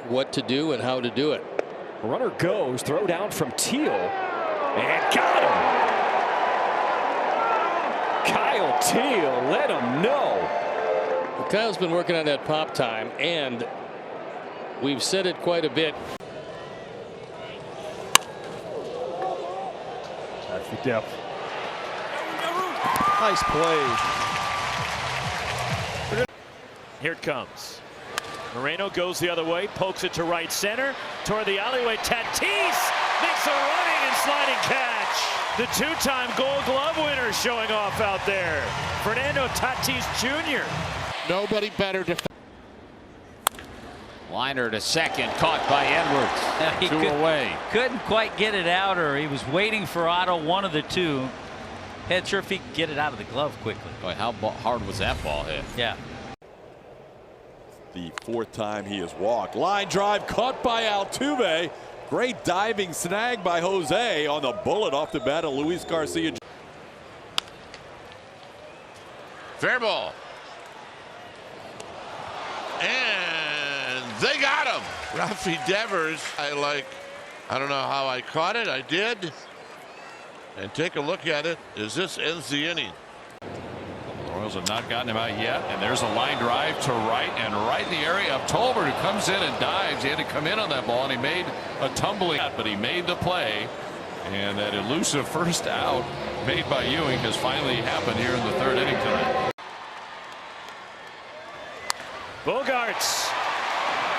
what to do and how to do it. Runner goes, throw down from Teal, and got him. Kyle Teal, let him know. Well, Kyle's been working on that pop time, and we've said it quite a bit. That's the depth. Nice play. Here it comes. Moreno goes the other way, pokes it to right center. Toward the alleyway, Tatis makes a running and sliding catch. The two-time Gold Glove winner showing off out there. Fernando Tatis Jr. Nobody better to. Liner to second, caught by Edwards. Two away. Couldn't quite get it out, or he was waiting for Otto, one of the two. Not sure if he could get it out of the glove quickly. Boy, how hard was that ball hit? Yeah. The fourth time he has walked. Line drive caught by Altuve. Great diving snag by Jose on the bullet off the bat of Luis Garcia. Fair ball. And they got him. Rafi Devers. I don't know how I caught it. I did. And take a look at it. Is this ends the inning? Royals have not gotten him out yet, and there's a line drive to right and right in the area of Tolbert, who comes in and dives. He had to come in on that ball, and he made a tumbling, but he made the play, and that elusive first out made by Ewing has finally happened here in the third inning tonight. Bogarts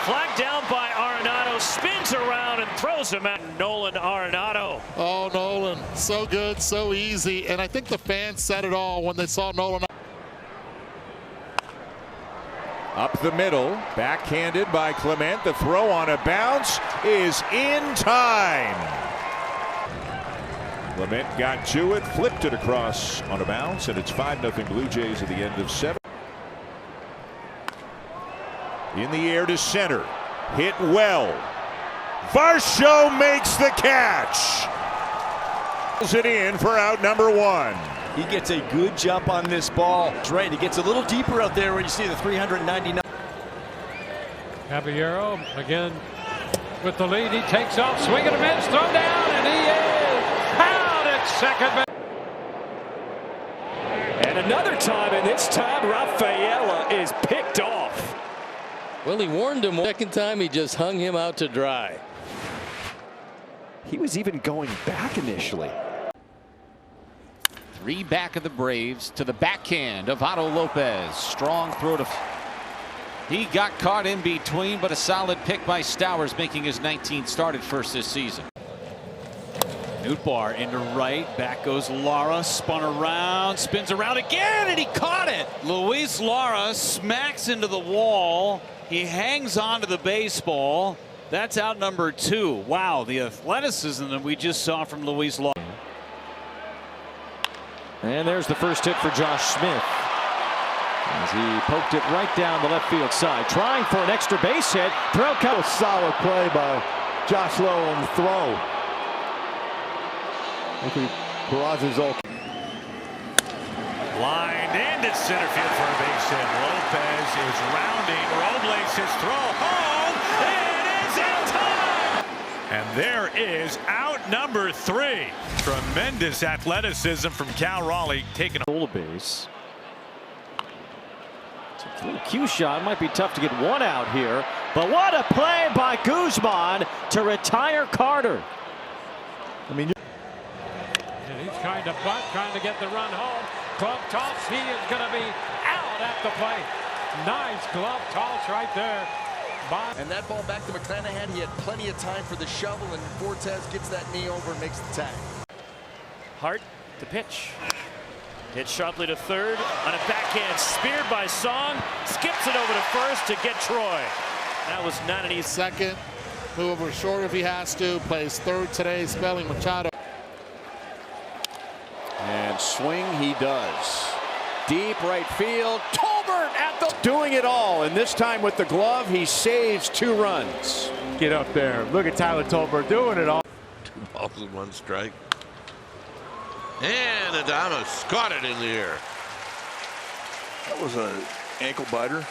flagged down by Arenado, spins around and throws him at Nolan Arenado. Oh, Nolan, so good, so easy, and I think the fans said it all when they saw Nolan. Up the middle, backhanded by Clement. The throw on a bounce is in time. Clement got to it, flipped it across on a bounce, and it's 5-0 Blue Jays at the end of 7. In the air to center, hit well. Varsho makes the catch. Pulls it in for out number 1. He gets a good jump on this ball. That's right. He gets a little deeper out there where you see the 399. Caballero again with the lead. He takes off, swing and a miss, throw down, and he is out at second base. And another time, and this time Rafaela is picked off. Well, he warned him. Second time, he just hung him out to dry. He was even going back initially. 3 back of the Braves to the backhand of Otto Lopez. Strong throw to. He got caught in between, but a solid pick by Stowers, making his 19th start at first this season. Nootbaar into right, back goes Lara, spun around, spins around again, and he caught it. Luis Lara smacks into the wall. He hangs on to the baseball. That's out number 2. Wow, the athleticism that we just saw from Luis Lara. And there's the first hit for Josh Smith, as he poked it right down the left field side, trying for an extra base hit. Throw comes. Solid play by Josh Lowe on the throw. Peraza's all. Lined into center field for a base hit. Lopez is rounding. Robles his throw home. It is in time. And there is out number 3. Tremendous athleticism from Cal Raleigh, taking a base. It's a little cue shot. Might be tough to get one out here, but what a play by Guzman to retire Carter. And he's trying to bunt, trying to get the run home. Glove toss. He is going to be out at the plate. Nice glove toss right there. And that ball back to McClanahan. He had plenty of time for the shovel, and Fortes gets that knee over and makes the tag. Hart to pitch. Hit sharply to third on a backhand, speared by Song. Skips it over to first to get Troy. That was not an easy. Second, move over short if he has to. Plays third today, spelling Machado. And swing he does. Deep right field. Tolbert at the doing it all, and this time with the glove he saves 2 runs. Get up there. Look at Tyler Tolbert doing it all. 2 balls and 1 strike. And Adames caught it in the air. That was an ankle biter.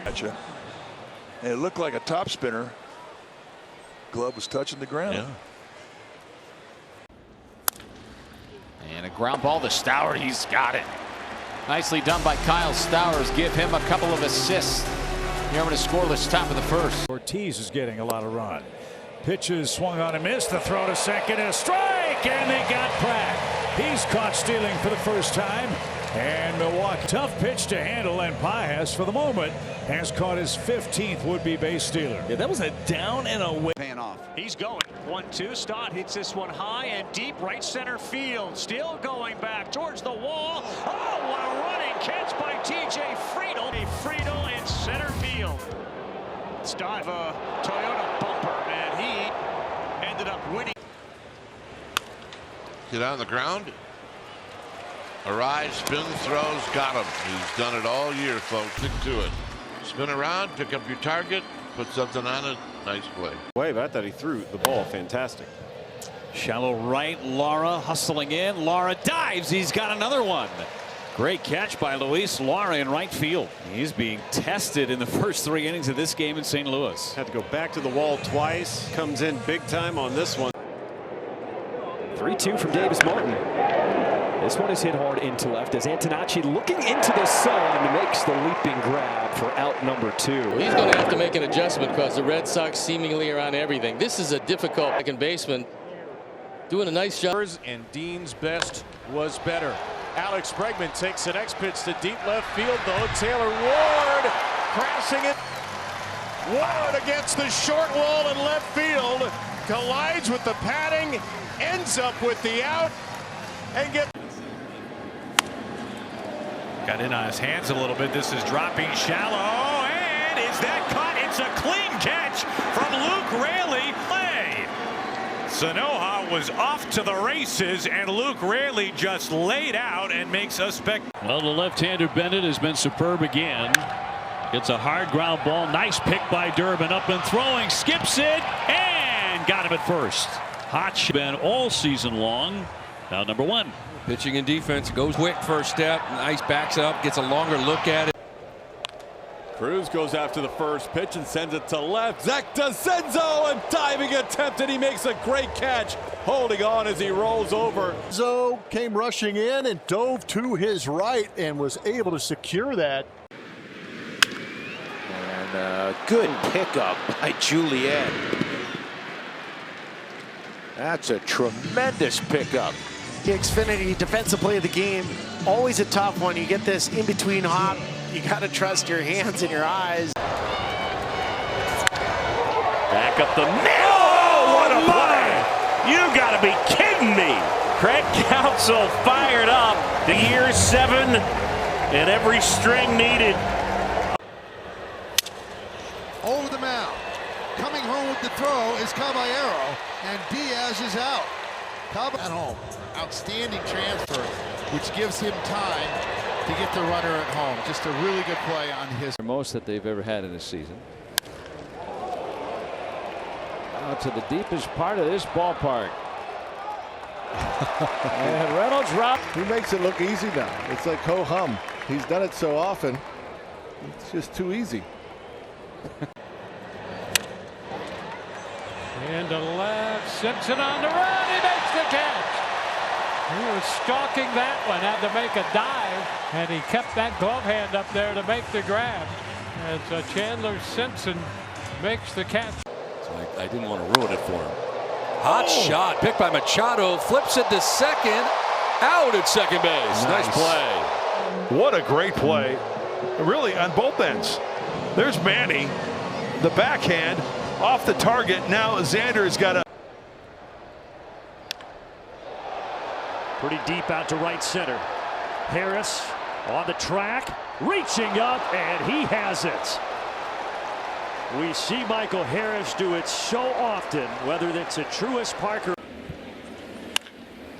Gotcha. And it looked like a top spinner. Glove was touching the ground. Yeah. And a ground ball to Stowers. He's got it. Nicely done by Kyle Stowers. Give him a couple of assists here in a scoreless top of the first. Ortiz is getting a lot of run. Pitches swung on and missed. The throw to second, a strike, and they got Pratt. He's caught stealing for the first time. And Milwaukee, tough pitch to handle, and Paez for the moment has caught his 15th would-be base stealer. Yeah, that was a down and away. Paying off. He's going. 1-2. Stott hits this one high and deep right center field. Still going back towards the wall. Oh, what a running catch by T.J. Friedel. Friedel in center field. Stott, a Toyota bumper, and he ended up winning. Get on the ground. Arise, spins, throws, got him. He's done it all year, folks. Stick to it. Spin around, pick up your target, put something on it. Nice play. Wave, I thought he threw the ball fantastic. Shallow right, Lara hustling in. Lara dives. He's got another one. Great catch by Luis Lara in right field. He's being tested in the first 3 innings of this game in St. Louis. Had to go back to the wall twice. Comes in big time on this one. 3-2 from Davis Martin. This one is hit hard into left as Antonacci looking into the sun makes the leaping grab for out number 2. He's going to have to make an adjustment because the Red Sox seemingly are on everything. This is a difficult second baseman doing a nice job. And Dean's best was better. Alex Bregman takes the next pitch to deep left field, though. Taylor Ward crashing it. Ward against the short wall in left field, collides with the padding, ends up with the out, and gets. Got in on his hands a little bit. This is dropping shallow, and is that caught? It's a clean catch from Luke Raley. Play. Sanoja was off to the races, and Luke Raley just laid out and makes a spectacular. Well, the left-hander Bennett has been superb again. It's a hard ground ball. Nice pick by Durbin. Up and throwing. Skips it and got him at first. Hot been all season long. Now number 1. Pitching and defense goes quick first step. Nice backs up. Gets a longer look at it. Cruz goes after the first pitch and sends it to left. Zach DeCenzo, a diving attempt, and he makes a great catch, holding on as he rolls over. Zo came rushing in and dove to his right and was able to secure that. And good pickup by Juliet. That's a tremendous pickup. The Xfinity defensive play of the game, always a tough one. You get this in between hop. You got to trust your hands and your eyes. Back up the middle. Oh, what a play! You got to be kidding me. Craig Counsell fired up. The year 7 and every string needed. Over the mound. Coming home with the throw is Caballero, and Diaz is out. At home. Outstanding transfer, which gives him time to get the runner at home. Just a really good play on his. Most that they've ever had in this season. Out to the deepest part of this ballpark. And Reynolds he makes it look easy now. It's like ho-hum. He's done it so often. It's just too easy. Into left, Simpson on the run, he makes the catch. He was stalking that one, had to make a dive, and he kept that glove hand up there to make the grab. As Chandler Simpson makes the catch. So I didn't want to ruin it for him. Hot shot, picked by Machado, flips it to second, out at second base. Nice play. What a great play, really, on both ends. There's Manny, the backhand, off the target. Now Xander has got a Pretty deep out to right center. Harris on the track, reaching up, and he has it. We see Michael Harris do it so often, whether that's a Truist Parker.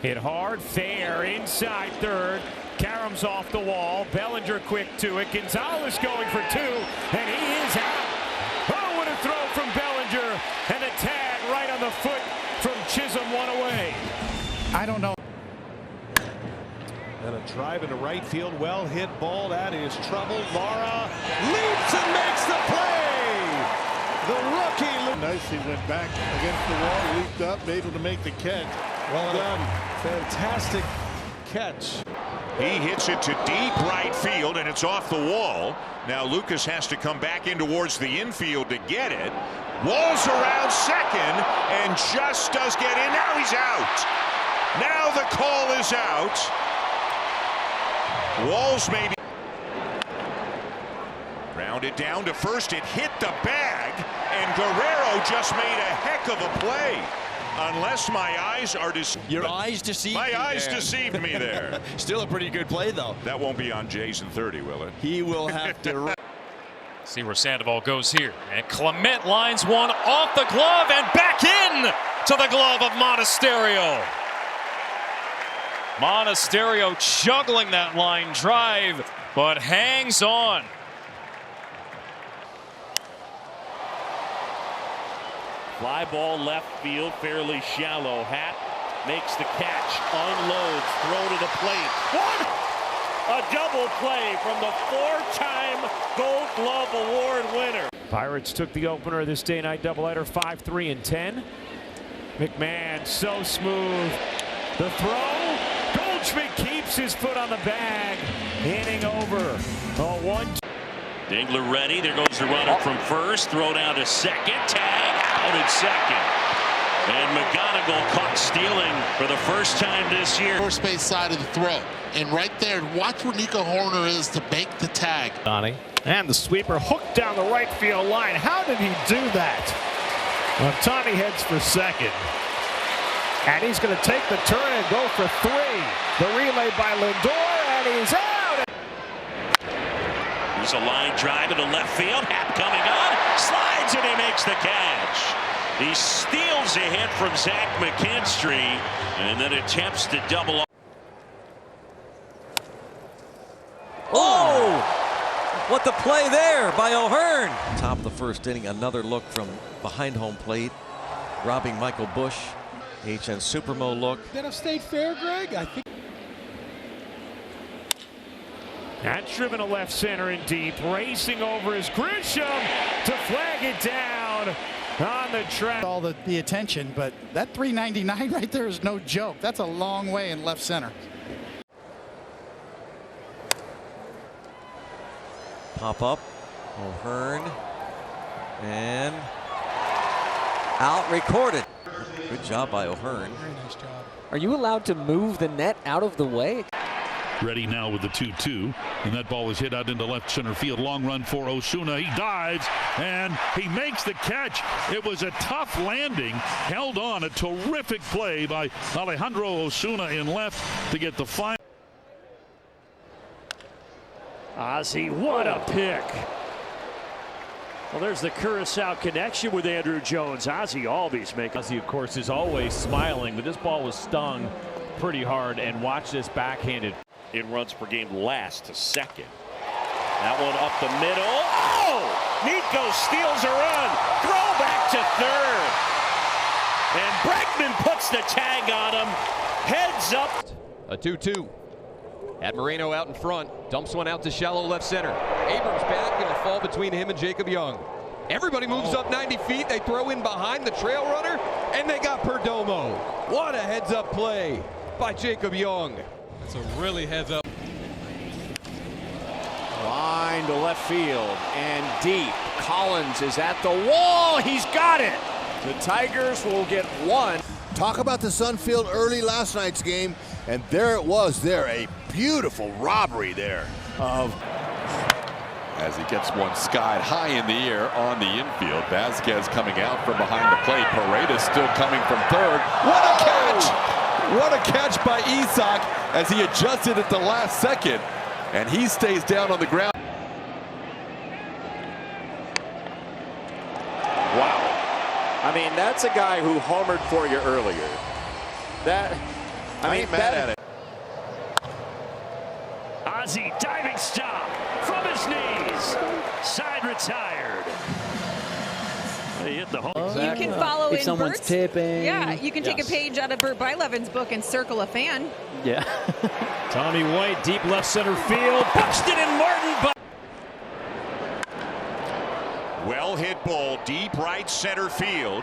Hit hard, fair, inside third. Karams off the wall. Bellinger quick to it. Gonzalez going for 2, and he is out. Oh, what a throw from Bellinger, and a tag right on the foot from Chisholm, one away. I don't know. And a drive into right field, well hit ball. That is trouble. Lara leaps and makes the play. The rookie. Nicely went back against the wall, leaped up, able to make the catch. Well done. Fantastic catch. He hits it to deep right field, and it's off the wall. Now Lucas has to come back in towards the infield to get it. Walls around second, and just does get in. Now he's out. Now the call is out. Walls maybe. Rounded down to first. It hit the bag, and Guerrero just made a heck of a play. Unless my eyes are deceived. Your eyes deceived My you eyes there. deceived me there. Still a pretty good play, though. That won't be on Jason 30, will it? He will have to. See where Sandoval goes here. And Clement lines one off the glove and back in to the glove of Monasterio. Monasterio juggling that line drive, but hangs on. Fly ball left field, fairly shallow. Hatt makes the catch, unloads, throw to the plate. One! A double play from the four-time Gold Glove Award winner. Pirates took the opener of this day-night doubleheader, 5-3-10. McMahon so smooth. The throw. Goldschmidt keeps his foot on the bag. Inning over. A 1-2. Dingler ready. There goes the runner from first. Throw down to second. Tag out at second. And McGonigal caught stealing for the first time this year. First base side of the throw. And right there, watch where Nico Horner is to make the tag. Donnie. And the sweeper hooked down the right field line. How did he do that? Well, Tommy heads for second. And he's going to take the turn and go for three. The relay by Lindor, and he's out. There's a line drive to the left field. Happ coming on. Slides, and he makes the catch. He steals a hit from Zach McKinstry and then attempts to double up. Oh! What the play there by O'Hearn. Top of the first inning, another look from behind home plate, robbing Michael Busch. HN Supermo look. That have stayed fair, Greg? I think. That's driven to left center and deep. Racing over is Grisham to flag it down on the track. All the attention, but that 399 right there is no joke. That's a long way in left center. Pop up. O'Hearn. And out recorded. Good job by O'Hearn. Very nice job. Are you allowed to move the net out of the way? Ready now with the 2-2, and that ball is hit out into left center field. Long run for Osuna. He dives and he makes the catch. It was a tough landing, held on. A terrific play by Alejandro Osuna in left to get the final. Ozzie, what a pick. Well, there's the Curacao connection with Andrew Jones. Ozzie Albies making. Ozzie, of course, is always smiling, but this ball was stung pretty hard, and watch this backhanded. In runs per game last to second. That one up the middle. Oh! Nico steals a run. Throw back to third. And Bregman puts the tag on him. Heads up. A 2-2. At Moreno out in front. Dumps one out to shallow left center. Abrams back. It'll fall between him and Jacob Young. Everybody moves up 90 feet. They throw in behind the trail runner, and they got Perdomo. What a heads-up play by Jacob Young. It's a really heads-up. Line to left field and deep. Collins is at the wall. He's got it. The Tigers will get one. Talk about the Sunfield early last night's game, and there it was there. A beautiful robbery there of. As he gets one skied high in the air on the infield. Vasquez coming out from behind the plate. Paredes still coming from third. What a catch! What a catch by Isak as he adjusted at the last second. And he stays down on the ground. Wow. I mean, that's a guy who homered for you earlier. I ain't mad at it. Ozzie diving stop from his knees. Side retired. He hit the hole. Exactly. You can follow if in someone's Bert's, tipping. Yeah, you can take a page out of Bert Bylevin's book and circle a fan. Yeah. Tommy White, deep left center field. Buxton and Martin. Well hit ball, deep right center field.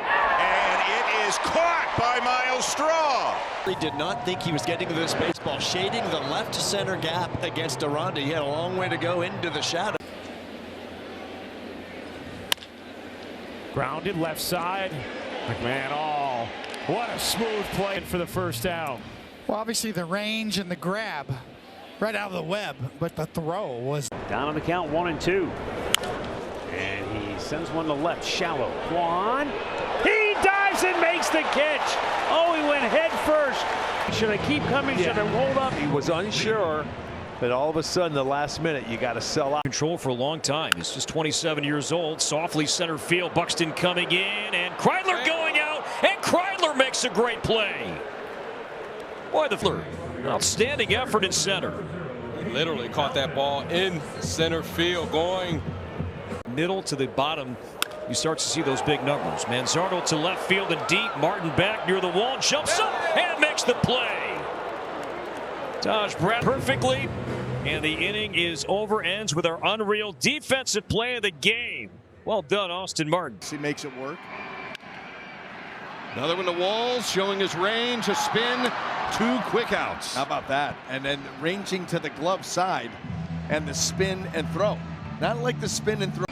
And it is caught by Miles Straw. He did not think he was getting to this baseball, shading the left center gap against Aranda. He had a long way to go into the shadow. Grounded left side. McMahon all. What a smooth play for the first out. Well, obviously the range and the grab right out of the web, but the throw was down on the count, 1-2. And he sends one to left, shallow. Quan. He dives and makes the catch. Oh, he went head first. Should I keep coming? Should I hold up? He was unsure, but all of a sudden, the last minute, you got to sell out. Control for a long time. He's just 27 years old. Softly center field. Buxton coming in, and Kreidler going out, and Kreidler makes a great play. Boy, the third. Outstanding effort in center. He literally caught that ball in center field going middle to the bottom. You start to see those big numbers. Manzardo to left field and deep. Martin back near the wall, jumps up and makes the play. Taj Brad perfectly, and the inning is over. Ends with our unreal defensive play of the game. Well done, Austin Martin. He makes it work. Another one to Walls, showing his range, a spin, 2 quick outs. How about that? And then ranging to the glove side and the spin and throw. Not like the spin and throw.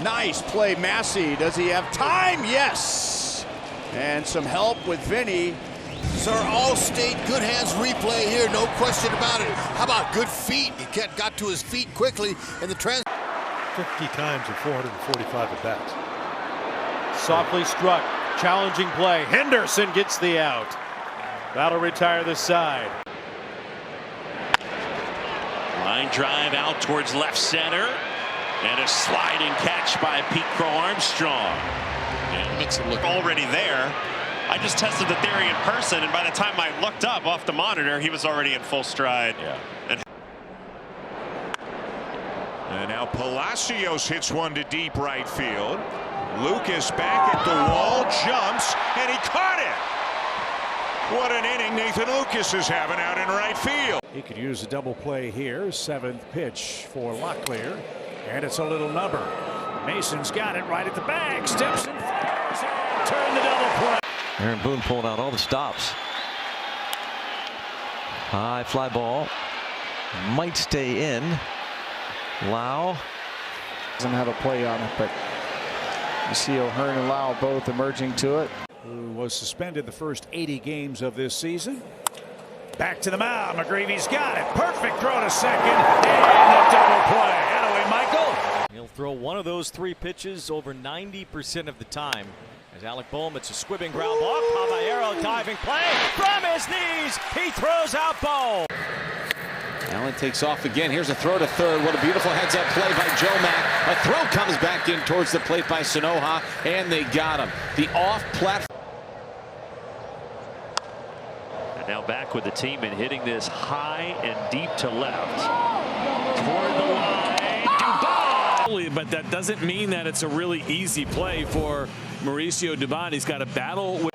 Nice play, Massey. Does he have time? Yes. And some help with Vinny. Sir, All-State good hands replay here, no question about it. How about good feet? He got to his feet quickly in the 50 times in 445 at bats. Softly struck, challenging play. Henderson gets the out. That'll retire the side. Line drive out towards left center. And a sliding catch by Pete Crow Armstrong. And makes it look already there. I just tested the theory in person, and by the time I looked up off the monitor, he was already in full stride. Yeah. And now Palacios hits one to deep right field. Lucas back at the wall, jumps, and he caught it. What an inning Nathan Lucas is having out in right field. He could use a double play here. 7th pitch for Locklear. And it's a little number. Mason's got it right at the bag. Steps and fires and turn the double play. Aaron Boone pulling out all the stops. High fly ball. Might stay in. Lau doesn't have a play on it, but you see O'Hearn and Lau both emerging to it. Who was suspended the first 80 games of this season. Back to the mound. McGreevy's got it. Perfect throw to second. And a double play. Anyway, Michael. He'll throw one of those 3 pitches over 90% of the time. As Alec Bohm, it's a squibbing ground ball. Caballero diving play from his knees. He throws out Bohm. Allen takes off again. Here's a throw to third. What a beautiful heads-up play by Joe Mack. A throw comes back in towards the plate by Sanoha, and they got him. The off-platform. And now back with the team and hitting this high and deep to left. Toward the line. Dubon. But that doesn't mean that it's a really easy play for Mauricio Dubon. He's got to battle with.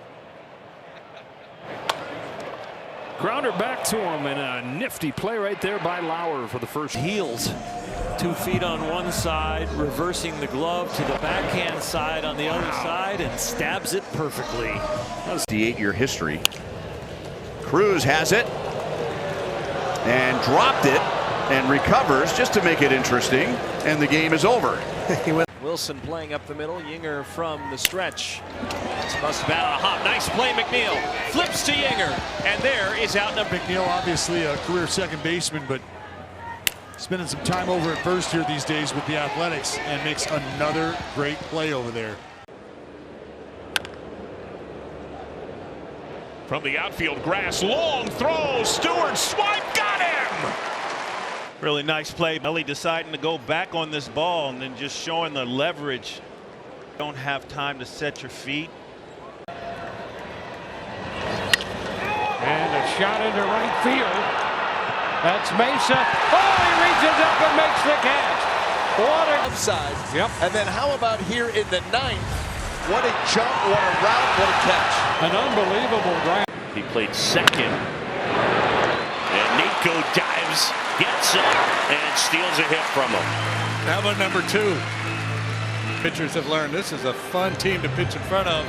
Grounder back to him, and a nifty play right there by Lauer for the first. Heels 2 feet on one side, reversing the glove to the backhand side on the other side, and stabs it perfectly. The 8-year history. Cruz has it and dropped it and recovers just to make it interesting, and the game is over. Wilson playing up the middle. Yinger from the stretch. Must bat on a hop. Nice play, McNeil. Flips to Yinger. And there is out number. McNeil, obviously a career second baseman, but spending some time over at first here these days with the Athletics, and makes another great play over there. From the outfield grass, long throw, Stewart swipe, got him! Really nice play. Ellie deciding to go back on this ball and then just showing the leverage. Don't have time to set your feet. And a shot into right field. That's Mesa. Oh, he reaches up and makes the catch. What a upside. Yep. And then how about here in the 9th? What a jump, what a route, what a catch. An unbelievable drive. He played second. And Nico dives gets up and steals a hit from him. How about number 2? Pitchers have learned this is a fun team to pitch in front of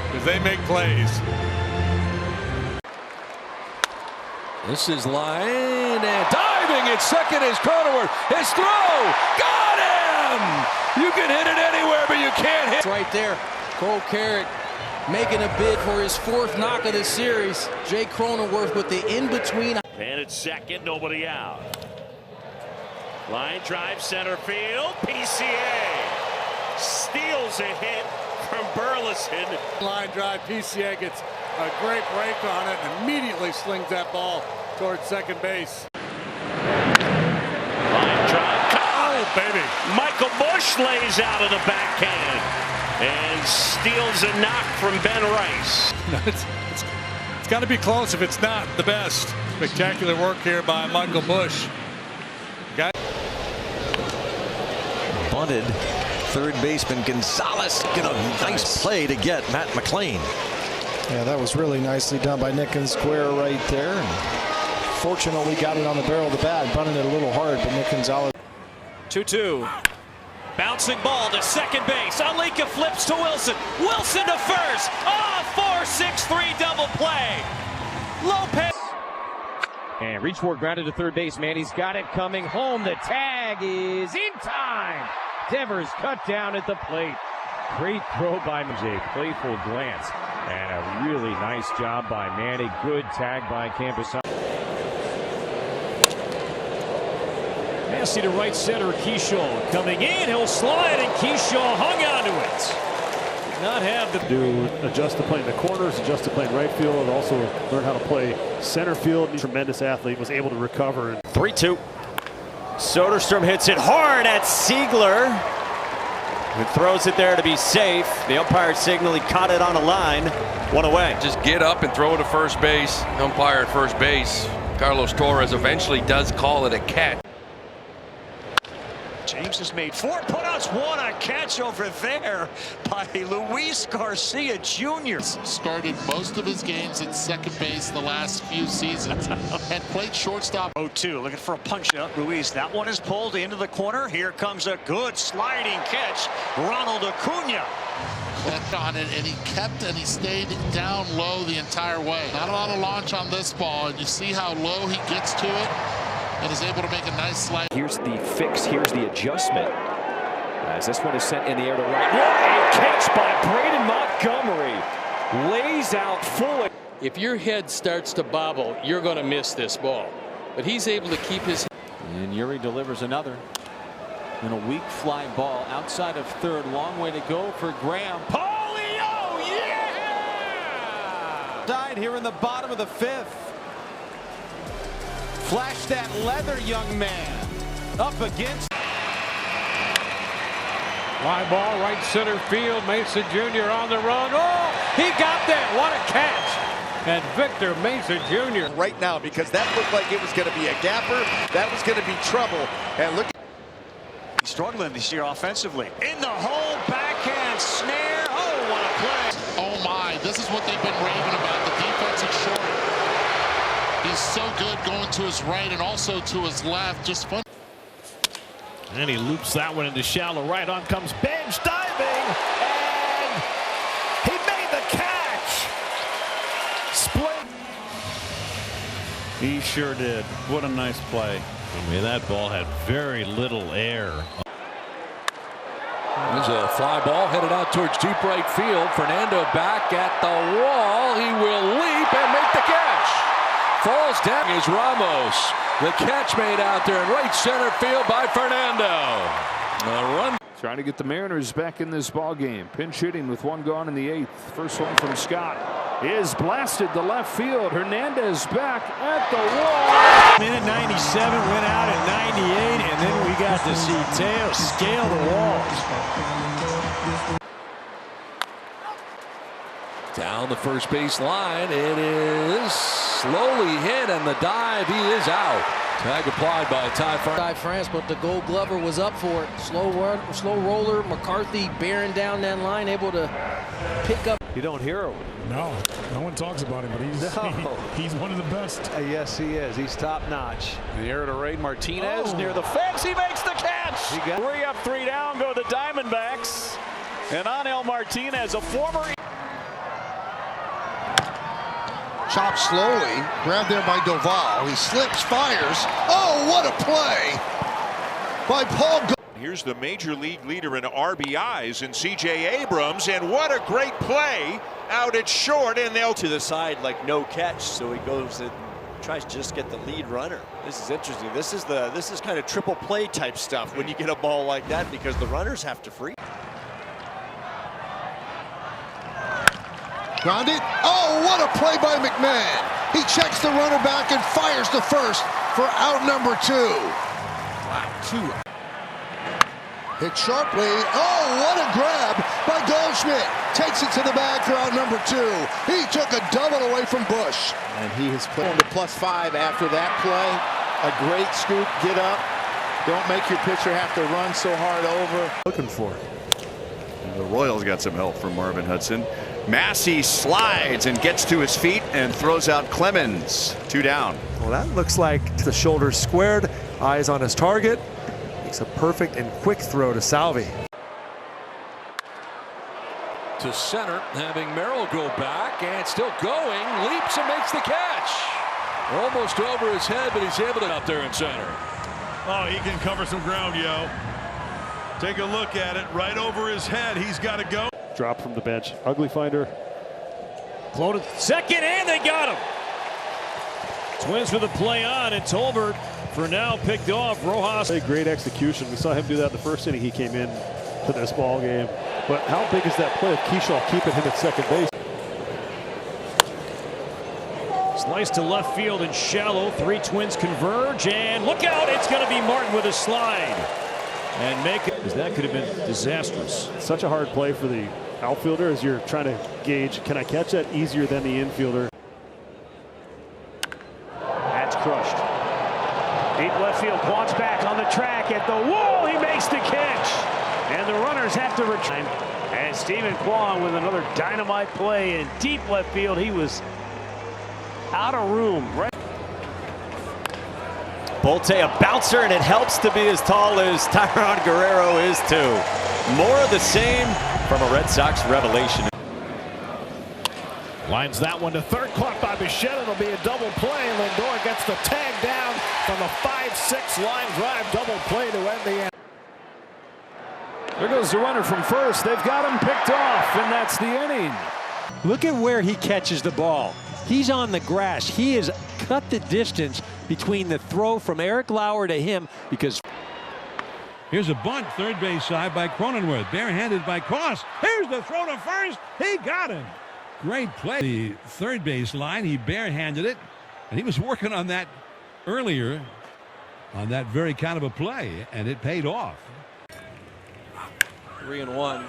because they make plays. This is line and diving at second is Cronenworth. His throw, got him! You can hit it anywhere, but you can't hit. It's right there. Cole Carrick making a bid for his 4th knock of the series. Jay Cronenworth with the in-between. And at second, nobody out. Line drive center field. PCA steals a hit from Burleson. Line drive, PCA gets a great break on it and immediately slings that ball towards second base. Line drive. Oh, baby. Michael Bush lays out of the backhand and steals a knock from Ben Rice. It's got to be close if it's not the best. Spectacular work here by Michael Bush. Bunted. Third baseman Gonzalez get a nice play to get Matt McLean. Yeah, that was really nicely done by Nick and Square right there. And fortunately got it on the barrel of the bat, bunted it a little hard, but Nick Gonzalez. 2-2. Bouncing ball to second base. Alika flips to Wilson. Wilson to first. 4-6-3 double play. Lopez. And reach for it, grounded to third base. Manny's got it coming home. The tag is in time. Devers cut down at the plate. Great throw by Jay. Playful glance. And a really nice job by Manny. Good tag by Campus. Massey to right center. Keyshaw coming in. He'll slide, and Keyshaw hung onto it. Not have the do adjust the play in the corners, adjust the play in right field, and also learn how to play center field. Tremendous athlete, was able to recover. 3-2. Soderstrom hits it hard at Siegler, who throws it there to be safe. The umpire signal he caught it on a line. One away. Just get up and throw to first base. Umpire at first base. Carlos Torres eventually does call it a catch. James has made 4 putouts, 1 a catch over there by Luis Garcia Jr. Started most of his games at second base the last few seasons and played shortstop. 0-2, looking for a punch out. Luis, that one is pulled into the corner. Here comes a good sliding catch. Ronald Acuna. On it, and he stayed down low the entire way. Not a lot of launch on this ball, and you see how low he gets to it and is able to make a nice slide. Here's the fix. Here's the adjustment. As this one is sent in the air to right. What a catch by Braden Montgomery. Lays out full. If your head starts to bobble, you're going to miss this ball. But he's able to keep his. And Yuri delivers another. And a weak fly ball outside of third. Long way to go for Graham. Polio, yeah! Died here in the bottom of the 5th. Flash that leather, young man. Up against. Fly ball, right center field. Mesa Jr. on the run. Oh, he got that. What a catch. And Victor Mesa Jr. right now, because that looked like it was going to be a gapper. That was going to be trouble. And look. He's struggling this year offensively. In the hole, backhand snare. Oh, what a play. Oh my, this is what they've been raving about. The defense is short. He's so good going to his right and also to his left. Just fun. And he loops that one into shallow right. On comes Bench diving. And he made the catch. Split. He sure did. What a nice play. I mean, that ball had very little air. There's a fly ball headed out towards deep right field. Fernando back at the wall. He will leap and make the catch. Falls down is Ramos. The catch made out there in right center field by Fernando. A run. Trying to get the Mariners back in this ball game. Pinch hitting with 1 gone in the 8th. First one from Scott is blasted to left field. Hernandez back at the wall. Minute 97, went out at 98, and then we got to see Teo scale the walls. Down the first base line, it is slowly hit, and the dive, he is out. Tag applied by Ty France, but the Gold Glover was up for it. Slow roller. McCarthy bearing down that line, able to pick up. You don't hear him. No one talks about him, but he's one of the best. Yes, he is. He's top notch. The air to Ray Martinez near the fence. He makes the catch. 3 up, 3 down go the Diamondbacks. And Angel Martinez, a former. Chopped slowly, grabbed there by Doval. He slips, fires. Oh, what a play by Paul. Here's the major league leader in RBIs in C.J. Abrams, and what a great play out at short, and they'll to the side like no catch, so he goes and tries to just get the lead runner. This is interesting. This is kind of triple play type stuff when you get a ball like that because the runners have to free. Grounded. Oh, what a play by McMahon. He checks the runner back and fires to first for out number 2. Wow, 2. Hit sharply. Oh, what a grab by Goldschmidt. Takes it to the bag for out number 2. He took a double away from Bush. And he has played to +5 after that play. A great scoop, get up. Don't make your pitcher have to run so hard over. Looking for it. And the Royals got some help from Marvin Hudson. Massey slides and gets to his feet and throws out Clemens. 2 down. Well, that looks like the shoulders squared, eyes on his target. Makes a perfect and quick throw to Salvi. To center, having Merrill go back and still going, leaps and makes the catch. Almost over his head, but he's able to out there in center. Oh, he can cover some ground, yo. Take a look at it, right over his head. He's got to go. Drop from the bench. Ugly finder. Floated second, and they got him. Twins with a play on, and Tolbert for now picked off Rojas. A great execution. We saw him do that in the first inning he came in to this ball game. But how big is that play of Keyshaw keeping him at second base? Slice to left field and shallow. 3 Twins converge, and look out! It's going to be Martin with a slide. And make it, because that could have been disastrous. Such a hard play for the outfielder as you're trying to gauge, can I catch that easier than the infielder? That's crushed. Deep left field, Quant's back on the track at the wall. He makes the catch. And the runners have to return. And Stephen Kwan with another dynamite play in deep left field. He was out of room. Right. Bolte a bouncer, and it helps to be as tall as Tyron Guerrero is too. More of the same from a Red Sox revelation. Lines that one to third, caught by Bichette. It'll be a double play. Lindor gets the tag down from a 5-6 line drive double play to end the end. There goes the runner from first. They've got him picked off, and that's the inning. Look at where he catches the ball. He's on the grass. He has cut the distance between the throw from Eric Lauer to him because. Here's a bunt, third base side by Cronenworth. Barehanded by Cross. Here's the throw to first. He got him. Great play. The third base line, he barehanded it, and he was working on that earlier on that very kind of a play, and it paid off. 3-1.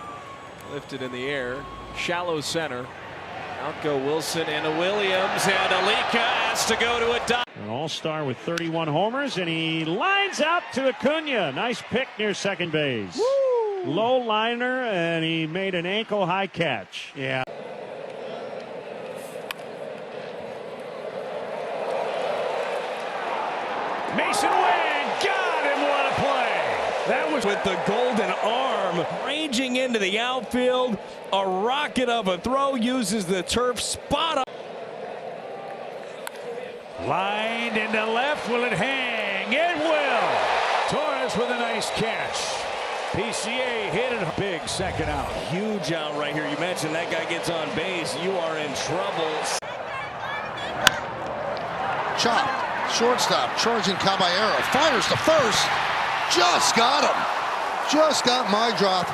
Lifted in the air. Shallow center. Out go Wilson and a Williams, and Alika has to go to a dive. An all-star with 31 homers, and he lines out to Acuna. Nice pick near second base. Woo! Low liner, and he made an ankle-high catch. Yeah. Mason Wayne got him. What a play! That was with the golden arm raging into the outfield. A rocket of a throw, uses the turf spot up. Lined into left. Will it hang? It will. Torres with a nice catch. PCA hit it. Big second out. Huge out right here. You mentioned that guy gets on base, you are in trouble. Chop. Shortstop charging Caballero. Fires to first. Just got him. Just got my drop.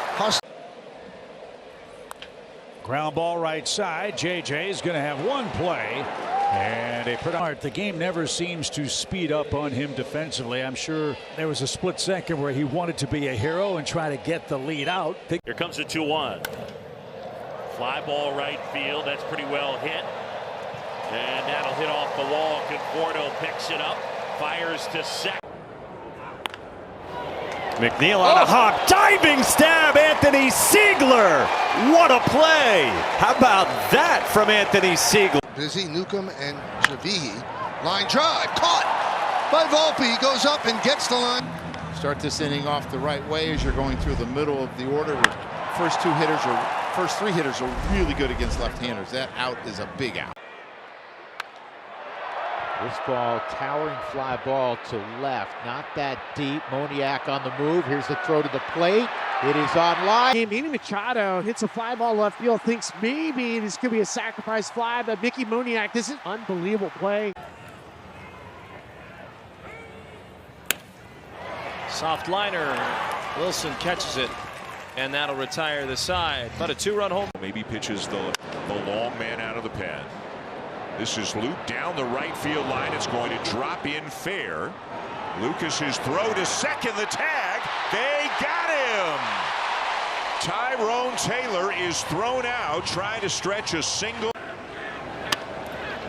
Ground ball right side. JJ is going to have one play. And the game never seems to speed up on him defensively. I'm sure there was a split second where he wanted to be a hero and try to get the lead out. Here comes the 2-1. Fly ball right field. That's pretty well hit. And that'll hit off the wall. Conforto picks it up. Fires to second. McNeil on a hop, diving stab, Anthony Siegler. What a play! How about that from Anthony Siegler? Busy, Newcomb, and Javihi. Line drive, caught by Volpe. He goes up and gets the line. Start this inning off the right way as you're going through the middle of the order. First three hitters are really good against left-handers. That out is a big out. This ball, towering fly ball to left, not that deep. Moniak on the move. Here's the throw to the plate. It is on line. Manny Machado hits a fly ball left field, thinks maybe this could be a sacrifice fly, but Mickey Moniak, this is an unbelievable play. Soft liner. Wilson catches it, and that'll retire the side. But a two-run home. Maybe pitches the long man out of the pen. This is Luke down the right field line. It's going to drop in fair. Lucas's throw to second, the tag. They got him. Tyrone Taylor is thrown out, trying to stretch a single.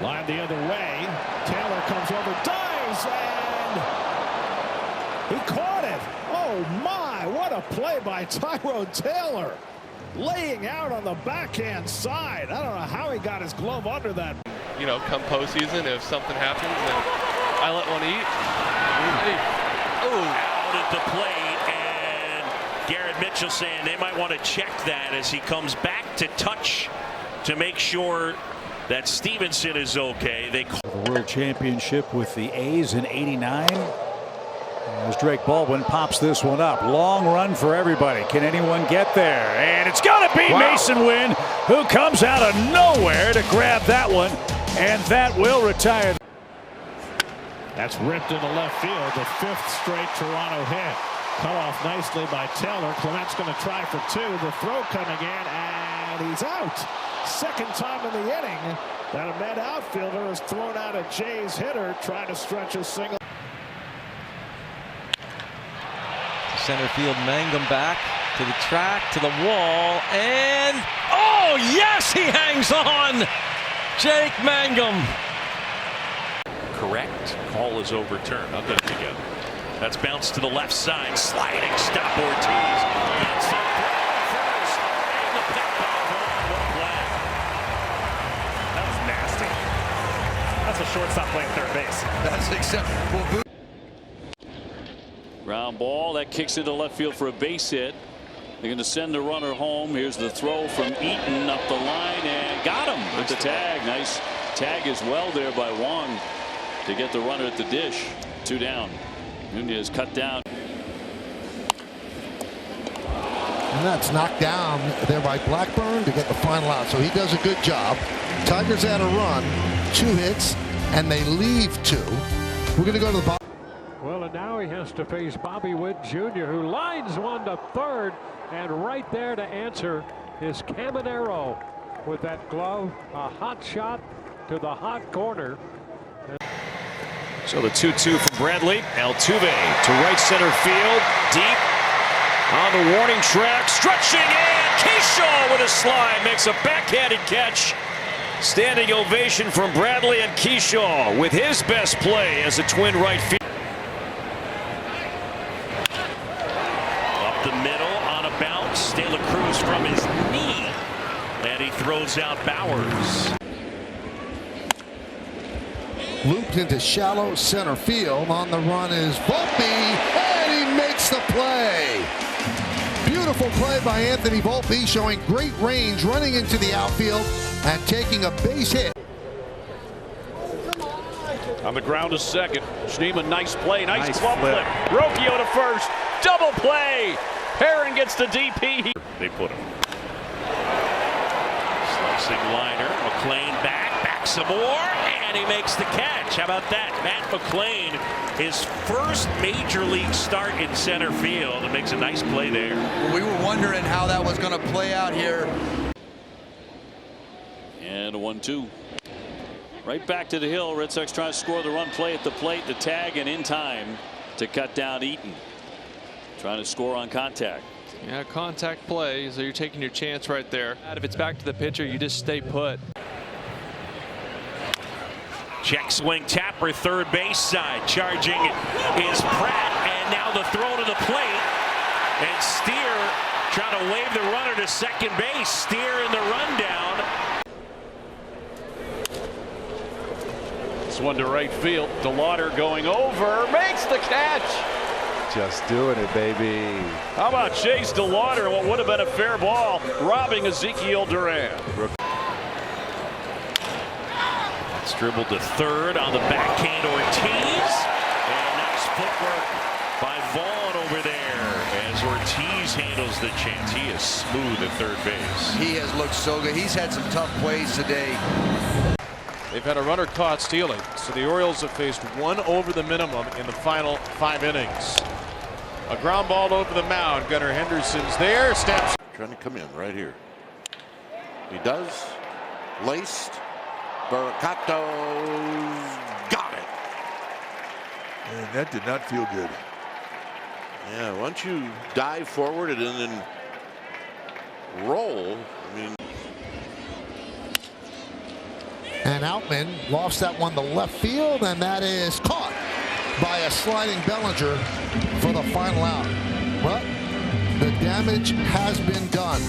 Line the other way. Taylor comes over, dives, and he caught it. Oh my, what a play by Tyrone Taylor. Laying out on the backhand side. I don't know how he got his glove under that. You know, come postseason, if something happens, then I let one eat. Out at the plate, and Garrett Mitchell saying they might want to check that as he comes back to touch to make sure that Stevenson is okay. They call the World Championship with the A's in '89. As Drake Baldwin pops this one up. Long run for everybody. Can anyone get there? And it's got to be Mason Wynn, who comes out of nowhere to grab that one. And that will retire. That's ripped into left field. The fifth straight Toronto hit. Cut off nicely by Taylor. Clement's going to try for two. The throw coming in, and he's out. Second time in the inning that a Met outfielder has thrown out a Jays hitter trying to stretch a single. Center field, Mangum back to the track, to the wall, and oh yes, he hangs on. Jake Mangum. Correct. Call is overturned. I'll get it together. That's bounced to the left side. Sliding stop Ortiz. Gets it first. And the pick by Vaughn. What a play. That was nasty. That's a shortstop playing third base. That's acceptable. Ground ball that kicks into left field for a base hit. They're going to send the runner home. Here's the throw from Eaton up the line and got him with the tag. Nice tag as well there by Wong to get the runner at the dish. Two down. Nunez cut down. And that's knocked down there by Blackburn to get the final out. So he does a good job. Tigers had a run, 2 hits, and they leave 2. We're going to go to the bottom. Well, and now he has to face Bobby Witt Jr., who lines one to third, and right there to answer is Caminero with that glove. A hot shot to the hot corner. So the 2-2 from Bradley. Altuve to right center field. Deep on the warning track. Stretching and Keyshaw with a slide makes a backhanded catch. Standing ovation from Bradley and Keyshaw with his best play as a Twin right field. Up the middle on a bounce. De La Cruz from his knee. And he throws out Bowers. Looped into shallow center field. On the run is Volpe, and he makes the play. Beautiful play by Anthony Volpe, showing great range, running into the outfield and taking a base hit. On the ground to second. Schneemann, nice play, nice glove flip. Rocchio to first, double play. Perrin gets the DP. They put him. Slicing liner, McClain back some more, and he makes the catch. How about that? Matt McClain, his first major league start in center field, and makes a nice play there. Well, we were wondering how that was going to play out here. And a 1-2. Right back to the hill. Red Sox trying to score the run play at the plate. The tag and in time to cut down Eaton. Trying to score on contact. Yeah, contact play, so you're taking your chance right there. If it's back to the pitcher, you just stay put. Check swing tapper, third base side. Charging is Pratt, and now the throw to the plate. And Steer trying to wave the runner to second base. Steer in the rundown. This one to right field. DeLauder going over, makes the catch. Just doing it, baby. How about Chase DeLauder and what would have been a fair ball, robbing Ezekiel Duran. It's dribbled to third on the backhand Ortiz. And nice footwork by Vaughn over there as Ortiz handles the chance. He is smooth at third base. He has looked so good. He's had some tough plays today. They've had a runner caught stealing, so the Orioles have faced one over the minimum in the final 5 innings. A ground ball over the mound. Gunnar Henderson's there. Steps. Trying to come in right here. He does. Laced. Baracato's got it. And that did not feel good. Yeah, once you dive forward and then roll, I mean. And Outman lofts that one to left field, and that is caught by a sliding Bellinger for the final out. But the damage has been done.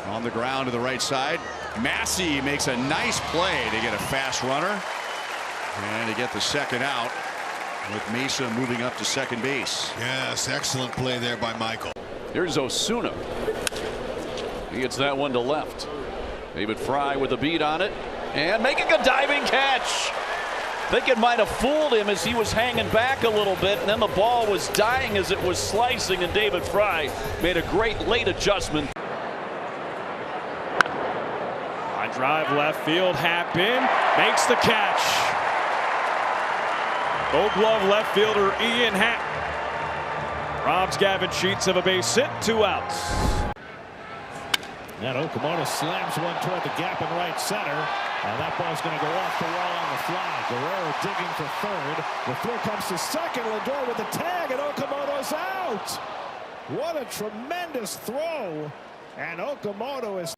On the ground to the right side, Massey makes a nice play to get a fast runner and to get the second out with Mesa moving up to second base. Yes, excellent play there by Michael. Here's Osuna. He gets that one to left. David Fry with a beat on it and making a diving catch. Think it might have fooled him as he was hanging back a little bit, and then the ball was dying as it was slicing, and David Fry made a great late adjustment. Line drive left field, Happen makes the catch. Gold Glove left fielder Ian Happ robs Gavin Sheets of a base hit, 2 outs. And Okamoto slams one toward the gap in right center. And that ball's going to go off the wall on the fly. Guerrero digging for third. The throw comes to second. Lindor with the tag, and Okamoto's out. What a tremendous throw. And Okamoto is.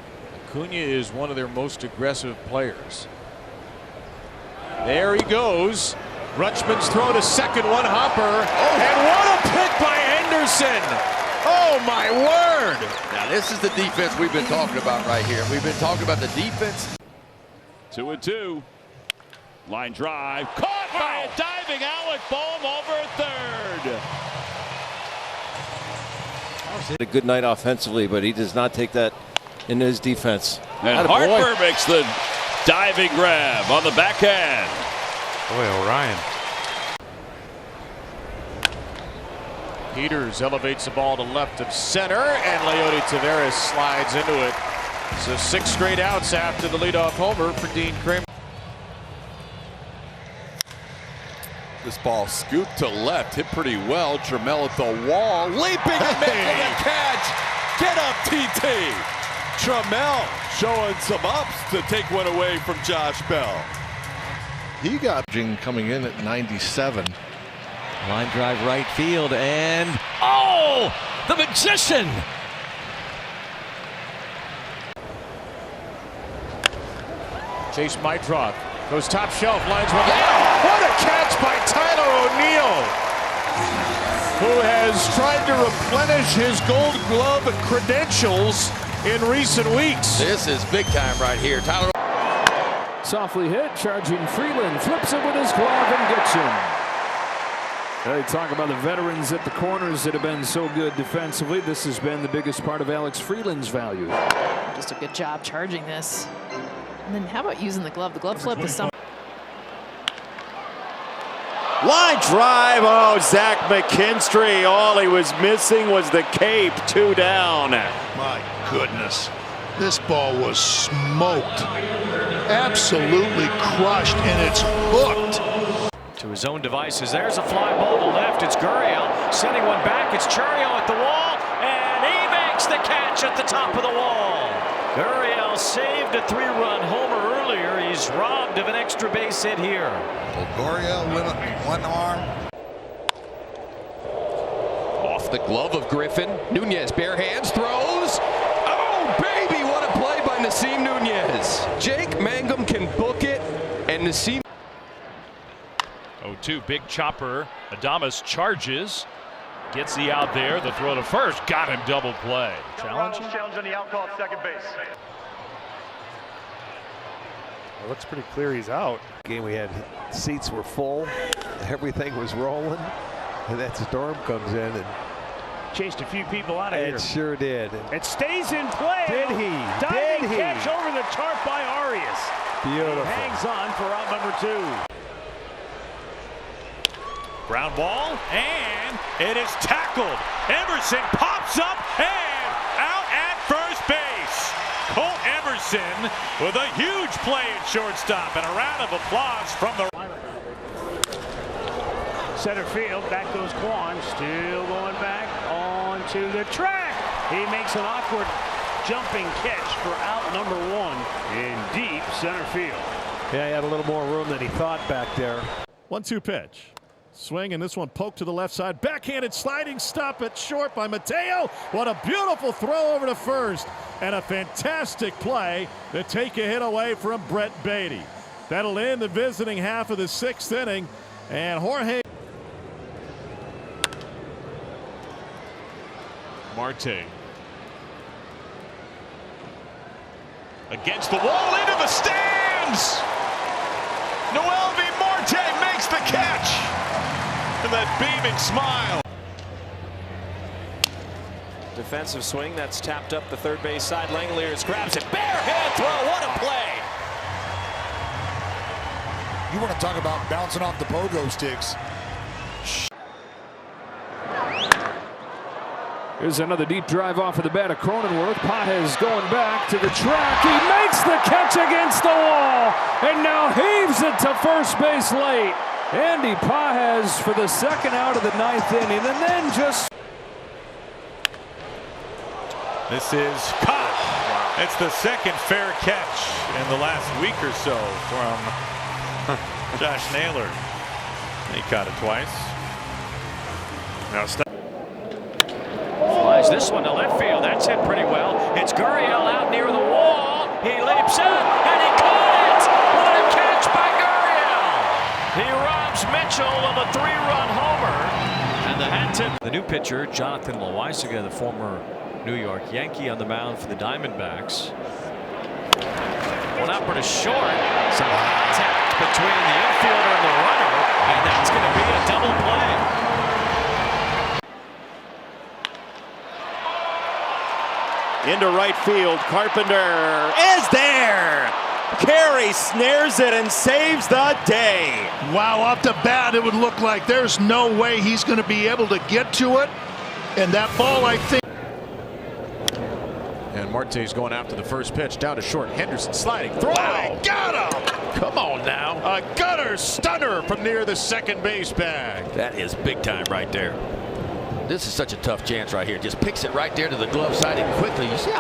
Acuna is one of their most aggressive players. There he goes. Rutschman's throw to second, one hopper. And what a pick by Henderson. Oh, my word. Now, this is the defense we've been talking about right here. We've been talking about the defense. 2-2. Line drive. Caught by a diving Alec Bohm over third. A good night offensively, but he does not take that in his defense. And Harper makes the diving grab on the backhand. Boy, Orion. Peters elevates the ball to left of center, and Leody Taveras slides into it. So 6 straight outs after the leadoff homer for Dean Kramer. This ball scooped to left, hit pretty well. Trammell at the wall, leaping and making a catch. Get up, TT. Trammell showing some ups to take one away from Josh Bell. He got coming in at 97. Line drive right field, and oh, the magician. Chase Meitroth goes top shelf, lines one down. What a catch by Tyler O'Neill, who has tried to replenish his Gold Glove credentials in recent weeks. This is big time right here. Tyler. Softly hit, charging Freeland, flips it with his glove and gets him. They talk about the veterans at the corners that have been so good defensively. This has been the biggest part of Alex Freeland's value. Just a good job charging this. And then how about using the glove? The glove flip is something. Line drive. Oh, Zach McKinstry. All he was missing was the cape. 2 down. My goodness. This ball was smoked. Absolutely crushed, and it's hooked. To his own devices. There's a fly ball to left. It's Gurriel sending one back. It's Churiel at the wall, and he makes the catch at the top of the wall. Gurriel saved a 3-run homer earlier. He's robbed of an extra base hit here. Well, Gurriel went up one arm. Off the glove of Griffin. Nunez bare hands throws. Oh, baby, what a play by Nasim Nunez. Jake Mangum can book it, and Nasim. 0-2, big chopper. Adames charges. Gets the out there. The throw to first. Got him double play. Challenge on the out call at second base. It looks pretty clear he's out. Game we had seats were full. Everything was rolling. And that storm comes in and chased a few people out of here. It sure did. It stays in play. Did he? Diving catch over the tarp by Arias. Beautiful. He hangs on for out number 2. Ground ball, and it is tackled. Emerson pops up and out at first base. Colt Emerson with a huge play at shortstop, and a round of applause from the center field. Back goes Quan, still going back onto the track. He makes an awkward jumping catch for out number 1 in deep center field. Yeah, he had a little more room than he thought back there. 1-2 pitch. Swing, and this one poked to the left side. Backhanded sliding stop at short by Mateo. What a beautiful throw over to first. And a fantastic play to take a hit away from Brett Beatty. That'll end the visiting half of the 6th inning. And Jorge Marte. Against the wall, into the stands! Noel V. Marte makes the catch! And that beaming smile. Defensive swing that's tapped up the third base side. Langeliers grabs it. Barehand throw. What a play. You want to talk about bouncing off the pogo sticks. Here's another deep drive off of the bat of Cronenworth. Pages going back to the track. He makes the catch against the wall and now heaves it to first base late. Andy Pages for the second out of the 9th inning, and then just. This is caught. Wow. It's the second fair catch in the last week or so from Josh Naylor. He caught it twice. Now Flies this one to left field. That's hit pretty well. It's Gurriel out near the wall. He leaps up and he caught it. What a catch by Gurriel. He robs Mitchell of a 3-run homer. And the hat tip. The new pitcher, Jonathan Loaisiga, the former New York Yankee, on the mound for the Diamondbacks. One upward to short. Some contact between the infielder and the runner. And that's going to be a double play. Into right field, Carpenter is there. Carey snares it and saves the day. Wow, off the bat, it would look like there's no way he's going to be able to get to it. And that ball, I think. And Marte's going after the first pitch, down to short. Henderson sliding, throwing, got him! Come on now. A gutter stunner from near the second base bag. That is big time right there. This is such a tough chance right here. Just picks it right there to the glove side and quickly. You see how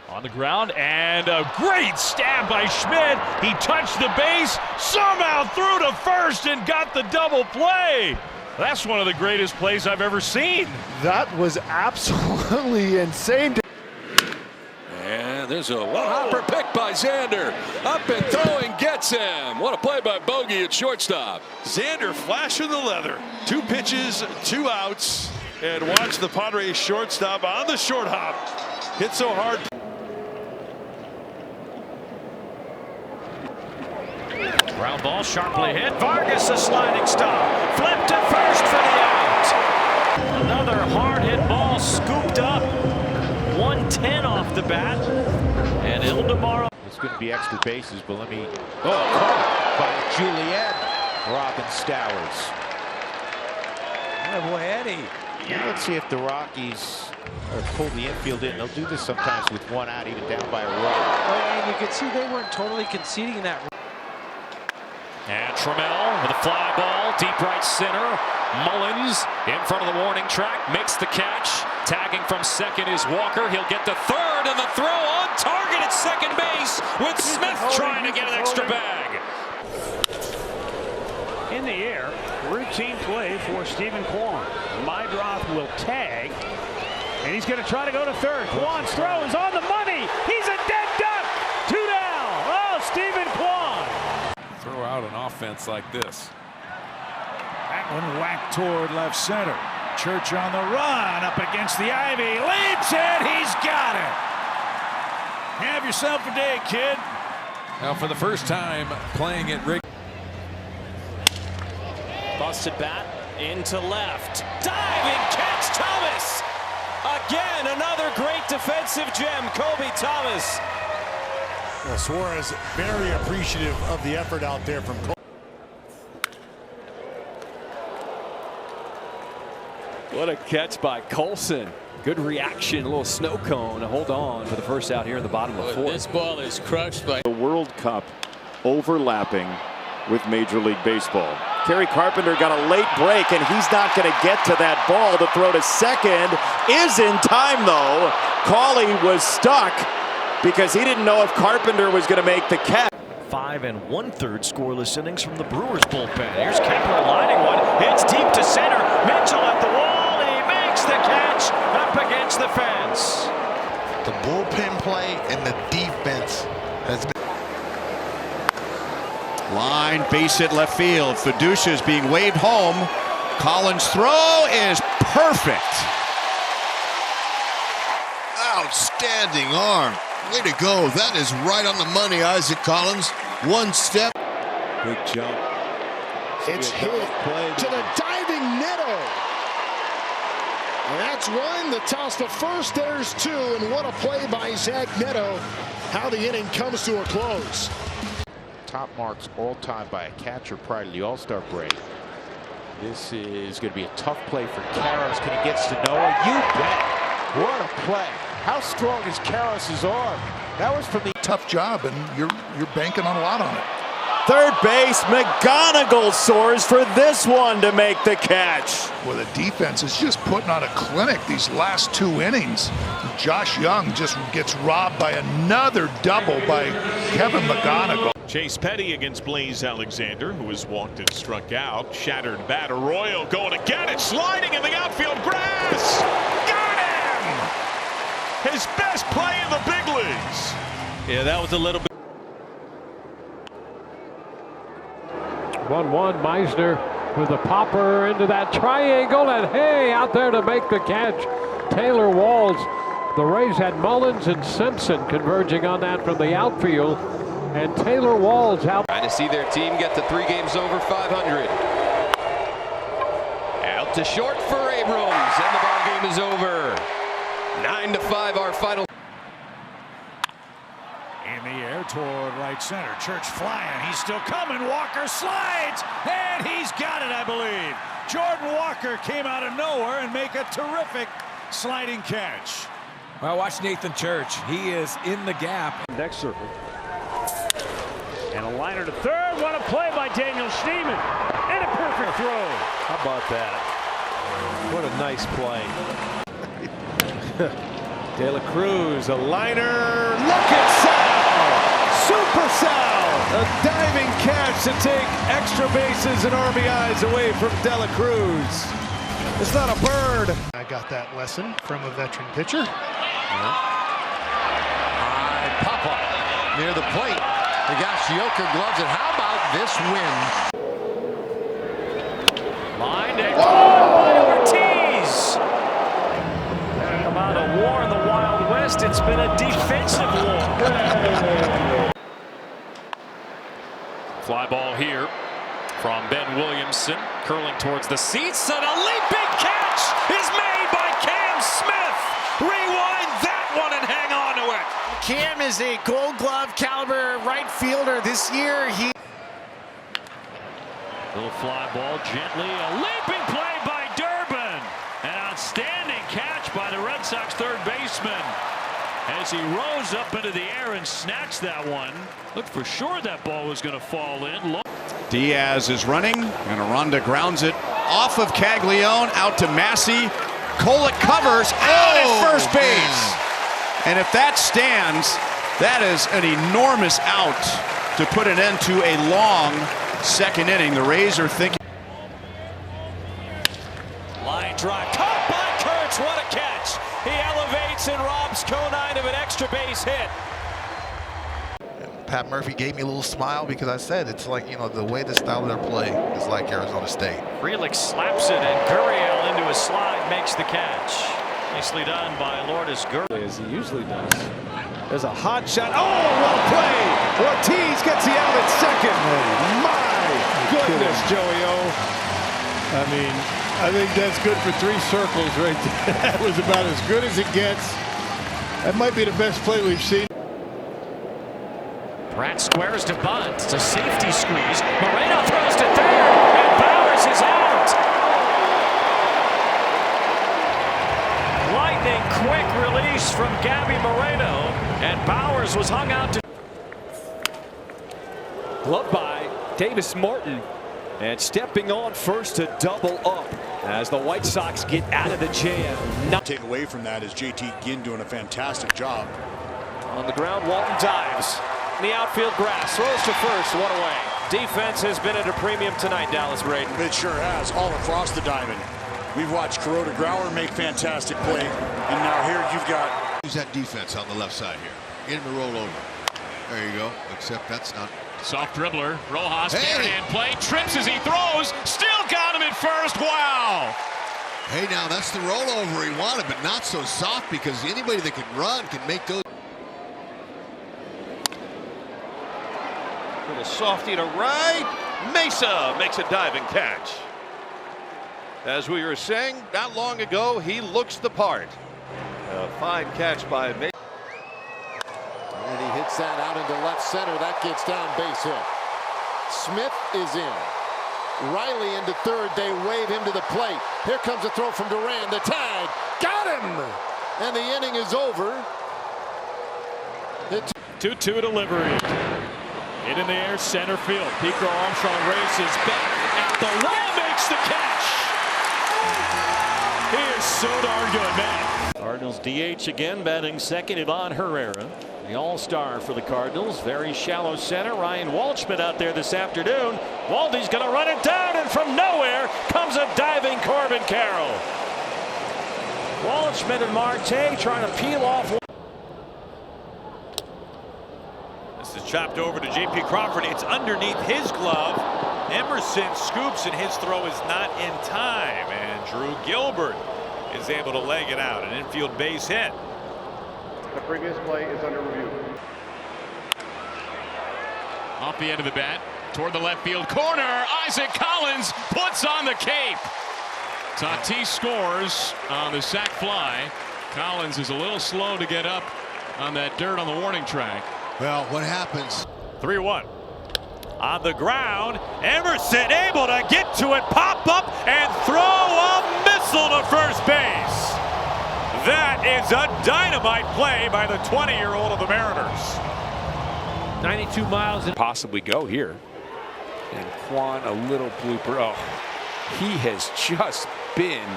on the ground, and a great stab by Schmidt. He touched the base, somehow threw to first and got the double play. That's one of the greatest plays I've ever seen. That was absolutely insane. And there's a one-hopper pick by Xander. Up and throwing, gets him. What a play by Bogey at shortstop. Xander flashing the leather. 2 pitches, 2 outs. And watch the Padres shortstop on the short hop. Hit so hard. ground ball sharply hit. Vargas a sliding stop. Flip to first for the out. Another hard hit ball scooped up. 110 off the bat. And Ildemaro. It's going to be extra bases, but let me. Caught by Juliet. Robin Stowers. Oh boy, Eddie. Now let's see if the Rockies pull the infield in. They'll do this sometimes with 1 out, even down by a run. And you can see they weren't totally conceding that. And Trammell with a fly ball, deep right center. Mullins in front of the warning track, makes the catch. Tagging from second is Walker. He'll get to third, and the throw on target at second base with Smith trying to get an extra bag. In the air, routine play for Stephen Kwan. Mydroth will tag, and he's going to try to go to third. Kwan's throw is on the money. He's a dead duck. 2 down. Oh, Stephen Kwan. Throw out an offense like this. That one whacked toward left center. Church on the run, up against the ivy, leaps it, he's got it. Have yourself a day, kid. Now for the first time playing at Rick. Busted bat into left. Diving catch, Thomas. Again, another great defensive gem, Kobe Thomas. Well, Suarez very appreciative of the effort out there from Cole. What a catch by Colson. Good reaction, a little snow cone to hold on for the first out here in the bottom of the fourth. This ball is crushed by the World Cup overlapping with Major League Baseball. Kerry Carpenter got a late break, and he's not going to get to that ball to throw to second. Is in time, though. Cawley was stuck because he didn't know if Carpenter was going to make the catch. 5 1/3 scoreless innings from the Brewers bullpen. Here's Kepler lining one. Hits deep to center. Mitchell at the wall, and he makes the catch up against the fence. The bullpen play and the defense has been. Line, base hit left field. Fiducia is being waved home. Collins' throw is perfect. Outstanding arm. Way to go. That is right on the money, Isaac Collins. One step. Big jump. It's hit to the diving Neto. And that's one. The toss to first. There's 2. And what a play by Zach Neto. How the inning comes to a close. Top marks all time by a catcher prior to the All-Star break. This is going to be a tough play for Karros. Can he get to Noah? You bet. What a play. How strong is Karros' arm? That was from the Tough job, and you're banking on a lot on it. Third base, McGonigal soars for this one to make the catch. Well, the defense is just putting on a clinic these last 2 innings. Josh Young just gets robbed by another double by Kevin McGonigal. Chase Petty against Blaze Alexander, who has walked and struck out. Shattered bat. Arroyo going to get it. Sliding in the outfield grass. Got him! His best play in the big leagues. Yeah, that was a little bit. 1-1, Meisner with a popper into that triangle, and hey, out there to make the catch, Taylor Walls. The Rays had Mullins and Simpson converging on that from the outfield, and Taylor Walls out. Trying to see their team get to 3 games over 500. Out to short for Abrams, and the ball game is over. 9-5, our final. In the air toward right center. Church flying. He's still coming. Walker slides, and he's got it, I believe. Jordan Walker came out of nowhere and make a terrific sliding catch. Well, watch Nathan Church. He is in the gap. Next circle. And a liner to third. What a play by Daniel Schneemann. And a perfect throw. How about that? What a nice play. De La Cruz, a liner. Look at Sal! Super Sal! A diving catch to take extra bases and RBIs away from De La Cruz. It's not a bird. I got that lesson from a veteran pitcher. High pop-up near the plate. Higashioka gloves it. How about this win? Lined and caught by Ortiz. Talk about a war in the Wild West. It's been a defensive war. Fly ball here from Ben Williamson, curling towards the seats, and a leaping catch is made by Cam Smith. Rewind that one and hang on to it. Cam is a Gold Glove caliber right fielder this year. Little fly ball gently, a leaping play by Durbin. An outstanding catch by the Red Sox third baseman as he rose up into the air and snatched that one. Looked for sure that ball was going to fall in. Diaz is running, and Aranda grounds it off of Caglione out to Massey. Kolek covers out at first base. And if that stands, that is an enormous out to put an end to a long second inning. The Rays are thinking. Line drive caught by Kurtz. What a catch. He elevates and robs Conine of an extra extra base hit. Pat Murphy gave me a little smile because I said it's like, you know, the way the style of their play is like Arizona State. Frelick slaps it, and Gurriel into a slide makes the catch. Nicely done by Lourdes Gurriel. As he usually does. There's a hot shot. Oh, what a play! Ortiz gets the out at second. My goodness, Joey O. I mean, I think that's good for 3 circles right there. That was about as good as it gets. That might be the best play we've seen. Pratt squares to bunt. It's a safety squeeze. Moreno throws to third, and Bowers is out. Lightning quick release from Gabby Moreno, and Bowers was hung out to. Gloved by Davis Martin, and stepping on first to double up as the White Sox get out of the jam. Not take away from that is JT Ginn doing a fantastic job. On the ground, Walton dives. In the outfield grass, throws to first, one away. Defense has been at a premium tonight, Dallas Braden. It sure has, all across the diamond. We've watched Kuroda Grauer make fantastic play, and now here you've got. Use that defense on the left side here. Get him to roll over. There you go. Except that's not. Soft dribbler. Rojas, hey! hand play, trips as he throws, still got him at first. Wow! Hey, now that's the rollover he wanted, but not so soft because anybody that can run can make those. With a softy to right, Mesa makes a diving catch. As we were saying not long ago, he looks the part. A fine catch by Mesa. And he hits that out into left center. That gets down, base hit. Smith is in. Riley into third. They wave him to the plate. Here comes a throw from Duran. The tag. Got him! And the inning is over. 2-2 delivery. Hit in the air, center field. Pico Armstrong races back at the wall, makes the catch. He is so darn good, man. Cardinals DH again, batting second, Ivan Herrera, the all-star for the Cardinals. Very shallow center. Ryan Waldschmidt out there this afternoon. Waldy's going to run it down, and from nowhere comes a diving Corbin Carroll. Waldschmidt and Marte trying to peel off. This is chopped over to J.P. Crawford. It's underneath his glove. Emerson scoops, and his throw is not in time. And Drew Gilbert is able to leg it out. An infield base hit. The previous play is under review. Off the end of the bat, toward the left field corner. Isaac Collins puts on the cape. Tatis scores on the sac fly. Collins is a little slow to get up on that dirt on the warning track. Well, what happens? 3-1. On the ground, Emerson able to get to it, pop up, and throw a missile to first base. That is a dynamite play by the 20-year-old of the Mariners. 92 miles and possibly go here. And Quan, a little blooper. Oh, he has just been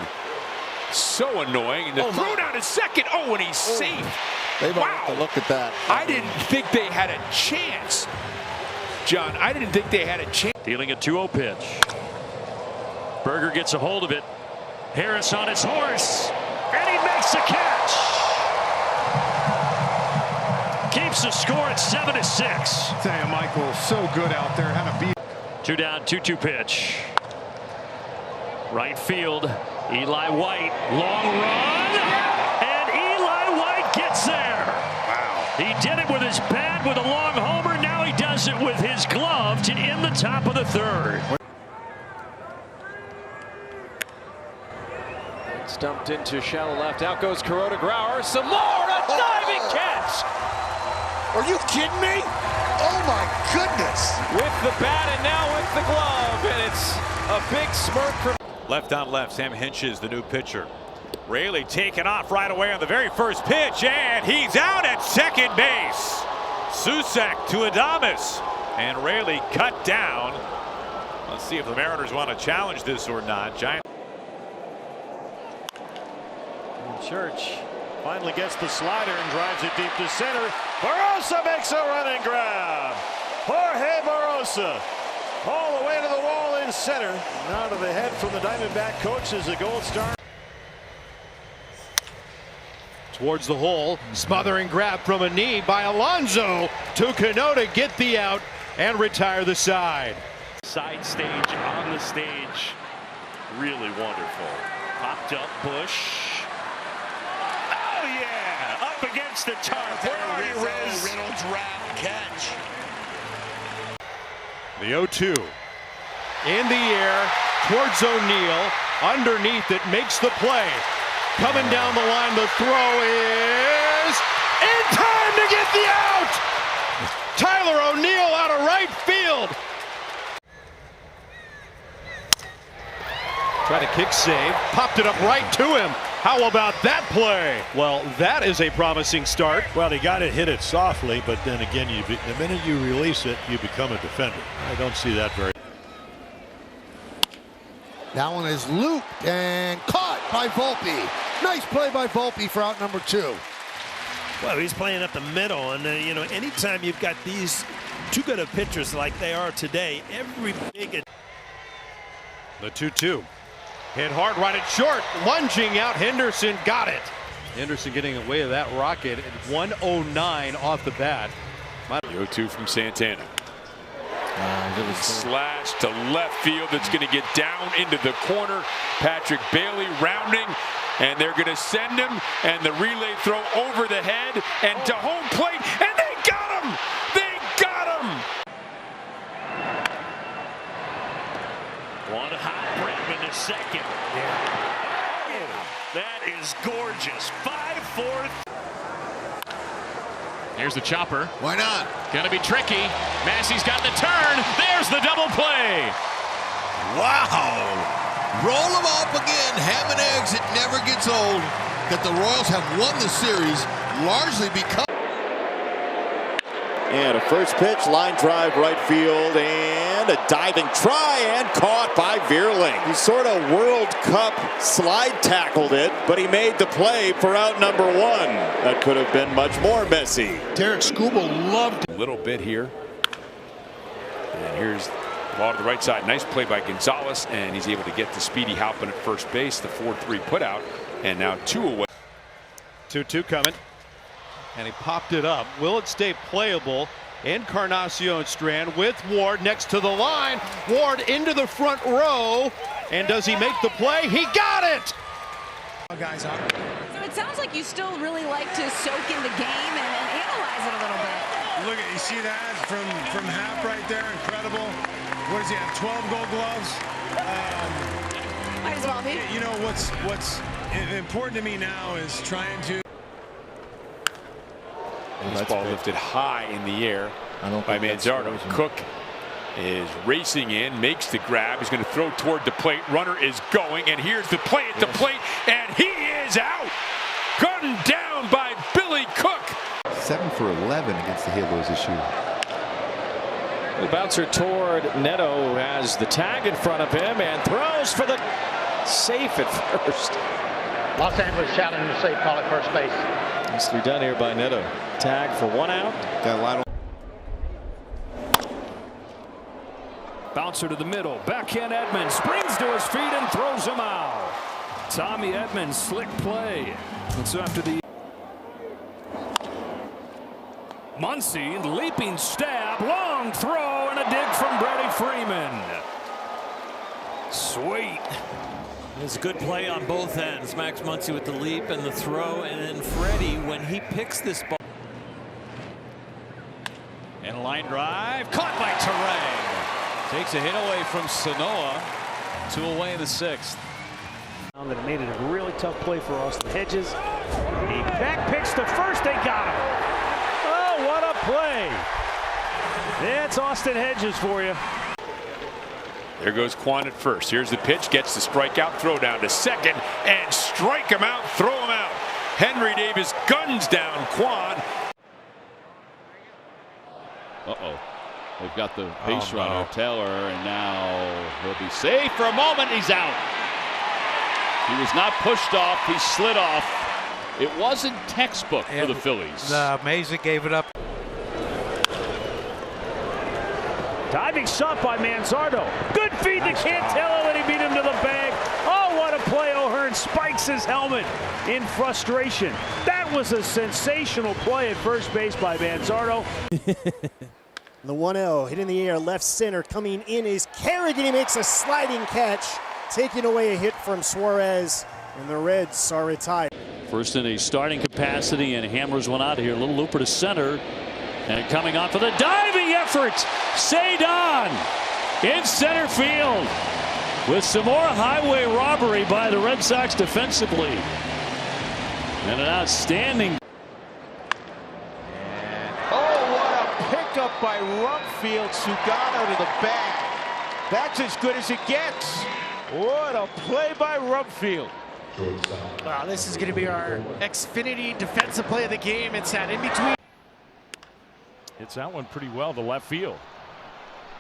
so annoying. And the throw down to second. Oh, and he's safe. They might have to look at that. I didn't think they had a chance. John, I didn't think they had a chance. Dealing a 2-0 pitch. Berger gets a hold of it. Harris on his horse. And he makes the catch. Keeps the score at 7-6. Tell you, Michael, so good out there. How to beat. 2 down, 2-2 pitch. Right field. Eli White. Long run. And Eli White gets there. Wow. He did it with his bat with a long homer. Now he does it with his glove to end the top of the third. It's dumped into shallow left. Out goes Kuroda Grauer. Some more. A diving catch. Are you kidding me? Oh my goodness. With the bat and now with the glove. And it's a big smirk from. Left on left, Sam Hinch's the new pitcher. Raley taken off right away on the very first pitch, and he's out at second base. Susak to Adames, and Raley cut down. Let's see if the Mariners want to challenge this or not. Giant. Church finally gets the slider and drives it deep to center. Barossa makes a running grab. Jorge Barossa all the way to the wall in center. Now to the head from the Diamondback coach is the Gold Star. towards the hole. Smothering grab from a knee by Alonso to Cano to get the out and retire the side. Side stage on the stage. Really wonderful. Popped up Bush. Oh, yeah. Up against the tarp. Where are you, Riz? Reynolds wrap catch. The 0-2 in the air towards O'Neill. Underneath it, makes the play. Coming down the line, the throw is in time to get the out! Tyler O'Neill out of right field. Tried a kick save, popped it up right to him. How about that play? Well, that is a promising start. Well, he got it, hit it softly, but then again, the minute you release it, you become a defender. I don't see that very. That one is looped and caught by Volpe. Nice play by Volpe for out number 2. Well, he's playing up the middle, and you know, anytime you've got these two good of pitchers like they are today, every big. The 2-2. Hit hard, right at short. Lunging out, Henderson got it. Henderson getting away with that rocket at 109 off the bat. The 0-2 from Santana. Slash to left field. It's going to get down into the corner. Patrick Bailey rounding, and they're going to send him, and the relay throw over the head and to home plate, and they got him! They got him! One hot grab in the second. Yeah. That is gorgeous. 5-4. Here's the chopper. Why not? Gonna be tricky. Massey's got the turn. There's the double play. Wow. Roll them up again. Ham and eggs. It never gets old that the Royals have won the series largely because. And a first pitch, line drive right field, and a diving try, and caught by Veerling. He sort of World Cup slide tackled it, but he made the play for out number 1. That could have been much more messy. Derek Skubal loved a little bit here. And here's the ball to the right side. Nice play by Gonzalez, and he's able to get to Speedy Halpin at first base. The 4-3 put out, and now 2 away. 2-2 coming. And he popped it up. Will it stay playable? Encarnacion Strand with Ward next to the line. Ward into the front row. And does he make the play? He got it! Guys up. So it sounds like you still really like to soak in the game and analyze it a little bit. Look at, you see that from Hap right there? Incredible. What does he have, 12 gold gloves? Might as well be. You know, what's important to me now is trying to. This ball lifted high in the air by Manzardo. Cook is racing in, makes the grab. He's going to throw toward the plate. Runner is going, and here's the play at the plate, and he is out. Gunned down by Billy Cook. 7 for 11 against the Halos this year. The bouncer toward Neto, who has the tag in front of him and throws for the safe at first. Los Angeles challenging the safe call at first base. Nicely done here by Neto. Tag for 1 out. Got a lot of bouncer to the middle. Backhand Edmonds springs to his feet and throws him out. Tommy Edmonds, slick play. And so after the Muncy, leaping stab, long throw, and a dig from Brady Freeman. Sweet. It's a good play on both ends. Max Muncy with the leap and the throw, and then Freddie when he picks this ball. And a line drive caught by Terang. Takes a hit away from Sanoa. 2 away in the 6th. That made it a really tough play for Austin Hedges. He back picks to first. They got him. Oh, what a play. That's Austin Hedges for you. There goes Quan at first. Here's the pitch. Gets the strikeout. Throw down to second. And strike him out. Throw him out. Henry Davis guns down Quan. Uh-oh. They've got the base runner, Taylor, and now he'll be safe for a moment. He's out. He was not pushed off. He slid off. It wasn't textbook for the Phillies. Mesa gave it up. Diving shot by Manzardo. Good feed to Cantello, and he beat him to the bag. Oh, what a play. O'Hearn spikes his helmet in frustration. That was a sensational play at first base by Manzardo. The 1-0 hit in the air, left center. Coming in is Kerrigan. He makes a sliding catch, taking away a hit from Suarez, and the Reds are retired. First in a starting capacity and hammers one out here. A little looper to center. And coming off of the diving effort, Cedon in center field with some more highway robbery by the Red Sox defensively. And an outstanding. Up by Rumfield, Sugano to the bag. That's as good as it gets. What a play by Rumfield. Wow, this is going to be our Xfinity defensive play of the game. It's that in between. Hits that one pretty well to left field.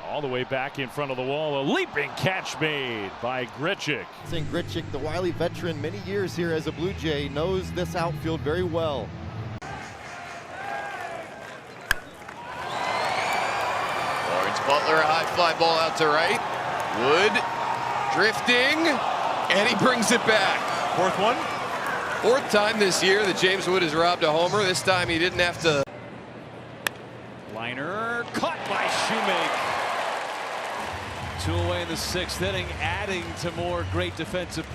All the way back in front of the wall. A leaping catch made by Grichuk. Grichuk, the wily veteran, many years here as a Blue Jay, knows this outfield very well. Butler, a high fly ball out to right. Wood drifting, and he brings it back. Fourth one. Fourth time this year that James Wood has robbed a homer. This time he didn't have to. Liner caught by Shoemake. 2 away in the 6th inning, adding to more great defensive.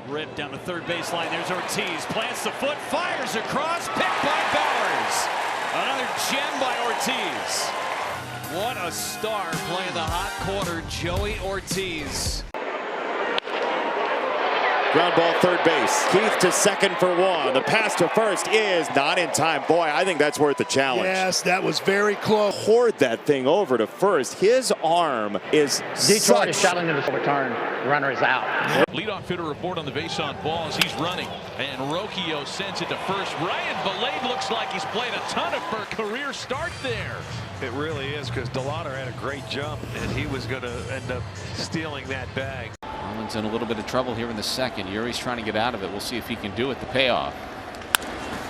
Rip down the third baseline. There's Ortiz. Plants the foot, fires across, picked by Bowers. Another gem by Ortiz. What a star playing the hot corner, Joey Ortiz. Ground ball third base. Keith to second for one. The pass to first is not in time. Boy, I think that's worth the challenge. Yes, that was very close. Poured that thing over to first. His arm is Detroit is challenging the return. The runner is out. Leadoff hitter report on the base on balls. He's running, and Rocchio sends it to first. Ryan Valade looks like he's played a ton of her career start there. It really is, because Delauder had a great jump, and he was going to end up stealing that bag. Marlins in a little bit of trouble here in the second. Yuri's trying to get out of it. We'll see if he can do it. The payoff.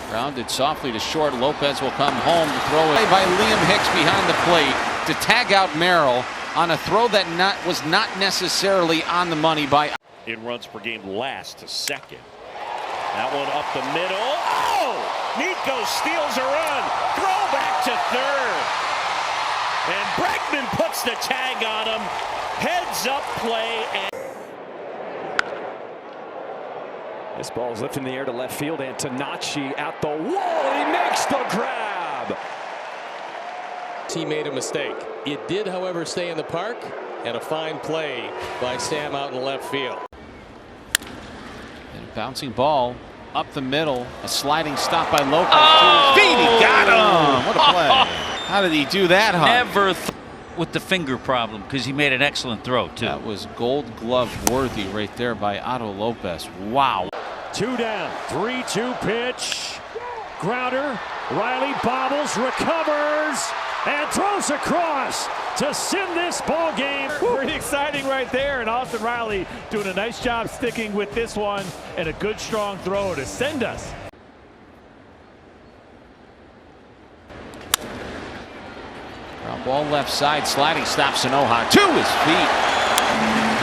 Grounded softly to short. Lopez will come home to throw it by Liam Hicks behind the plate to tag out Merrill on a throw that was not necessarily on the money by. In runs per game, last to second. That one up the middle. Oh! Nico steals a run. Throw back to third. And Bregman puts the tag on him. Heads up play. And This ball is lifted in the air to left field, and Tanachi at the wall. He makes the grab. He made a mistake. It did, however, stay in the park, and a fine play by Sam out in left field. And a bouncing ball up the middle. A sliding stop by Lopez. Oh! He got him! What a play. How did he do that, huh? Never with the finger problem, because he made an excellent throw, too. That was Gold Glove worthy right there by Otto Lopez. Wow. 2 down, 3-2 pitch. Grounder. Riley bobbles, recovers, and throws across to send this ball game. Pretty exciting right there, and Austin Riley doing a nice job sticking with this one, and a good strong throw to send us. Ground ball left side, sliding stop Sanoja to his feet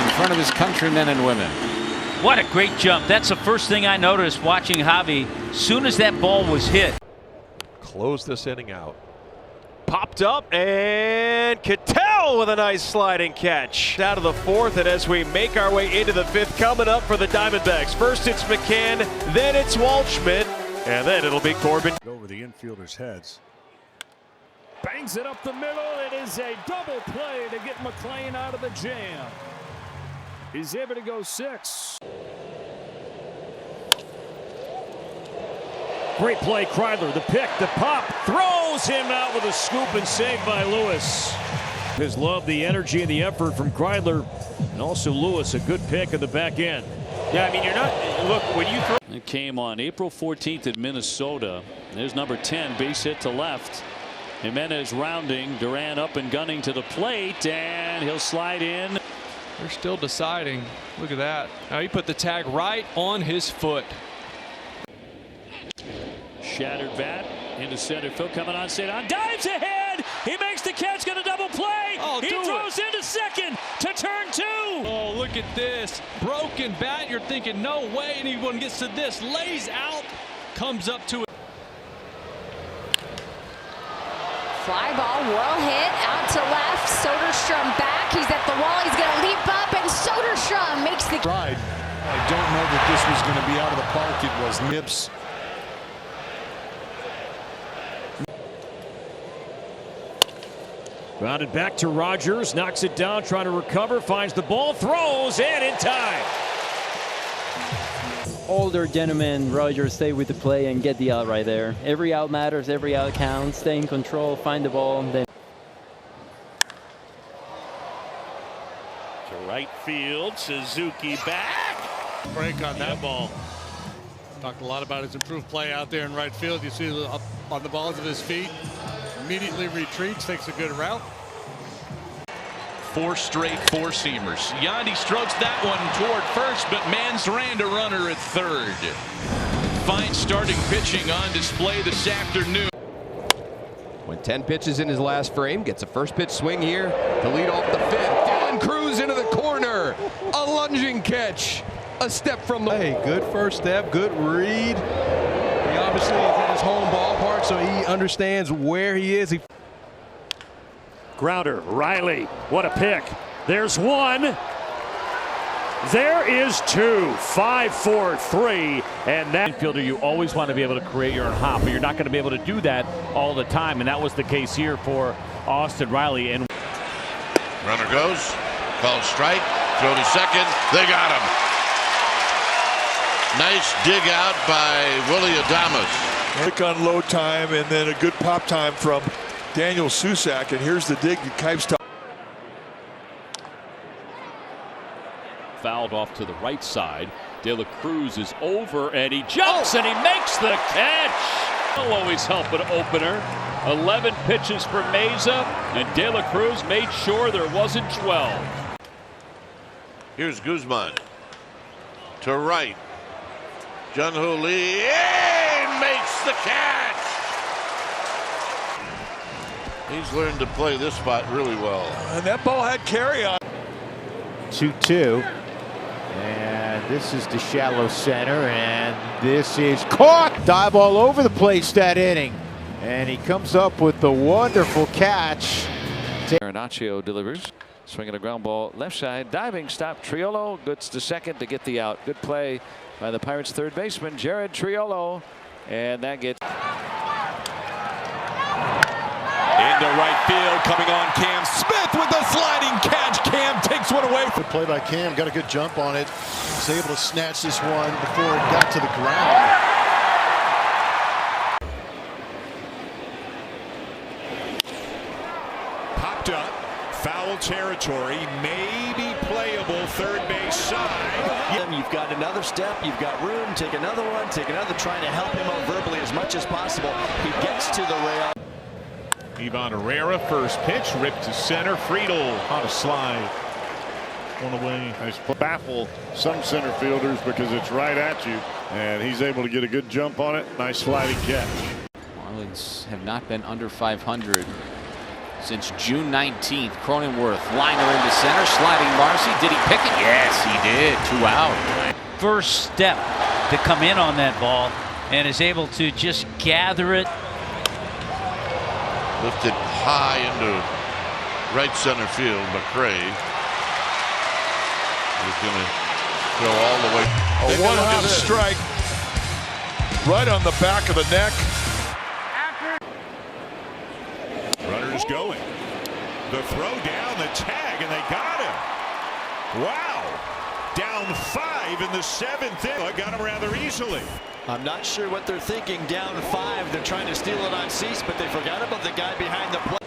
in front of his countrymen and women. What a great jump. That's the first thing I noticed watching Javi. Soon as that ball was hit. Close this inning out. Popped up, and Cattell with a nice sliding catch. Out of the fourth, and as we make our way into the fifth, coming up for the Diamondbacks. First it's McCann, then it's Waldschmidt, and then it'll be Corbin. Over the infielders' heads. Bangs it up the middle. It is a double play to get McClain out of the jam. He's able to go 6. Great play, Kreidler. The pick, the pop, throws him out with a scoop and save by Lewis. His love, the energy, and the effort from Kreidler, and also Lewis, a good pick in the back end. Yeah, I mean, you're not. Look, when you throw. It came on April 14th at Minnesota. There's number 10, base hit to left. Jimenez rounding, Duran up and gunning to the plate, and he'll slide in. They're still deciding. Look at that. Now he put the tag right on his foot. Shattered bat into center field, coming on Cedon, dives ahead. He makes the catch, got a double play. Oh, he throws into to second to turn 2. Oh, look at this. Broken bat. You're thinking, no way anyone gets to this. Lays out, comes up to it. Fly ball, well hit, out to left. Soderstrom back. He's at the wall. He's going to leap up, and Soderstrom makes the stride. I don't know that this was going to be out of the park. It was nips. Grounded back to Rogers, knocks it down, trying to recover, finds the ball, throws, and in time. Older gentleman, Rogers, stay with the play and get the out right there. Every out matters, every out counts. Stay in control, find the ball, then. To right field, Suzuki back. Break on that ball. Talked a lot about his improved play out there in right field. You see up on the balls of his feet. Immediately retreats, takes a good route. 4 straight 4-seamers. Yandy strokes that one toward first, but Manzaranda runner at third. Fine starting pitching on display this afternoon. Went 10 pitches in his last frame, gets a first pitch swing here to lead off the 5th. Dylan Cruz into the corner. A lunging catch. A step from the. Hey, good first step, good read. He obviously is at his home ballpark, so he understands where he is. Grounder, Riley, what a pick. There's 1. There is 2. 5, 4, 3, and that infielder, you always want to be able to create your own hop, but you're not going to be able to do that all the time, and that was the case here for Austin Riley. And runner goes, called strike, throw to second, they got him. Nice dig out by Willie Adames. Pick on low time and then a good pop time from Daniel Susak, and here's the dig to Kipes. Fouled off to the right side. De La Cruz is over, and he jumps, and he makes the catch. He'll always help an opener. 11 pitches for Meza, and De La Cruz made sure there wasn't 12. Here's Guzman to right. Jun-Ho Lee makes the catch. He's learned to play this spot really well. And that ball had carry on. 2-2. And this is the shallow center, and this is caught. Dive all over the place that inning. And he comes up with the wonderful catch. Arenaccio delivers. Swinging a ground ball left side. Diving stop. Triolo gets to second to get the out. Good play by the Pirates third baseman, Jared Triolo. And that gets. Into right field, coming on Cam Smith with a sliding catch. Cam takes one away. Good play by Cam, got a good jump on it. Was able to snatch this one before it got to the ground. Popped up, foul territory, maybe playable third base side. You've got another step, you've got room, take another one, take another, trying to help him out verbally as much as possible. He gets to the rail. Ivan Herrera, first pitch, ripped to center. Friedel on a slide. One away. I baffle some center fielders because it's right at you, and he's able to get a good jump on it. Nice sliding catch. Marlins have not been under 500 since June 19th. Cronenworth, liner into center, sliding Marcy. Did he pick it? Yes, he did. 2 out. First step to come in on that ball, and is able to just gather it. Lifted high into right center field. McRae is going to go all the way. A one-hop strike right on the back of the neck. Runners going. The throw down, the tag, and they got him. Wow. Down 5 in the 7th inning. Got him rather easily. I'm not sure what they're thinking. Down 5, they're trying to steal it on Cease, but they forgot about the guy behind the plate.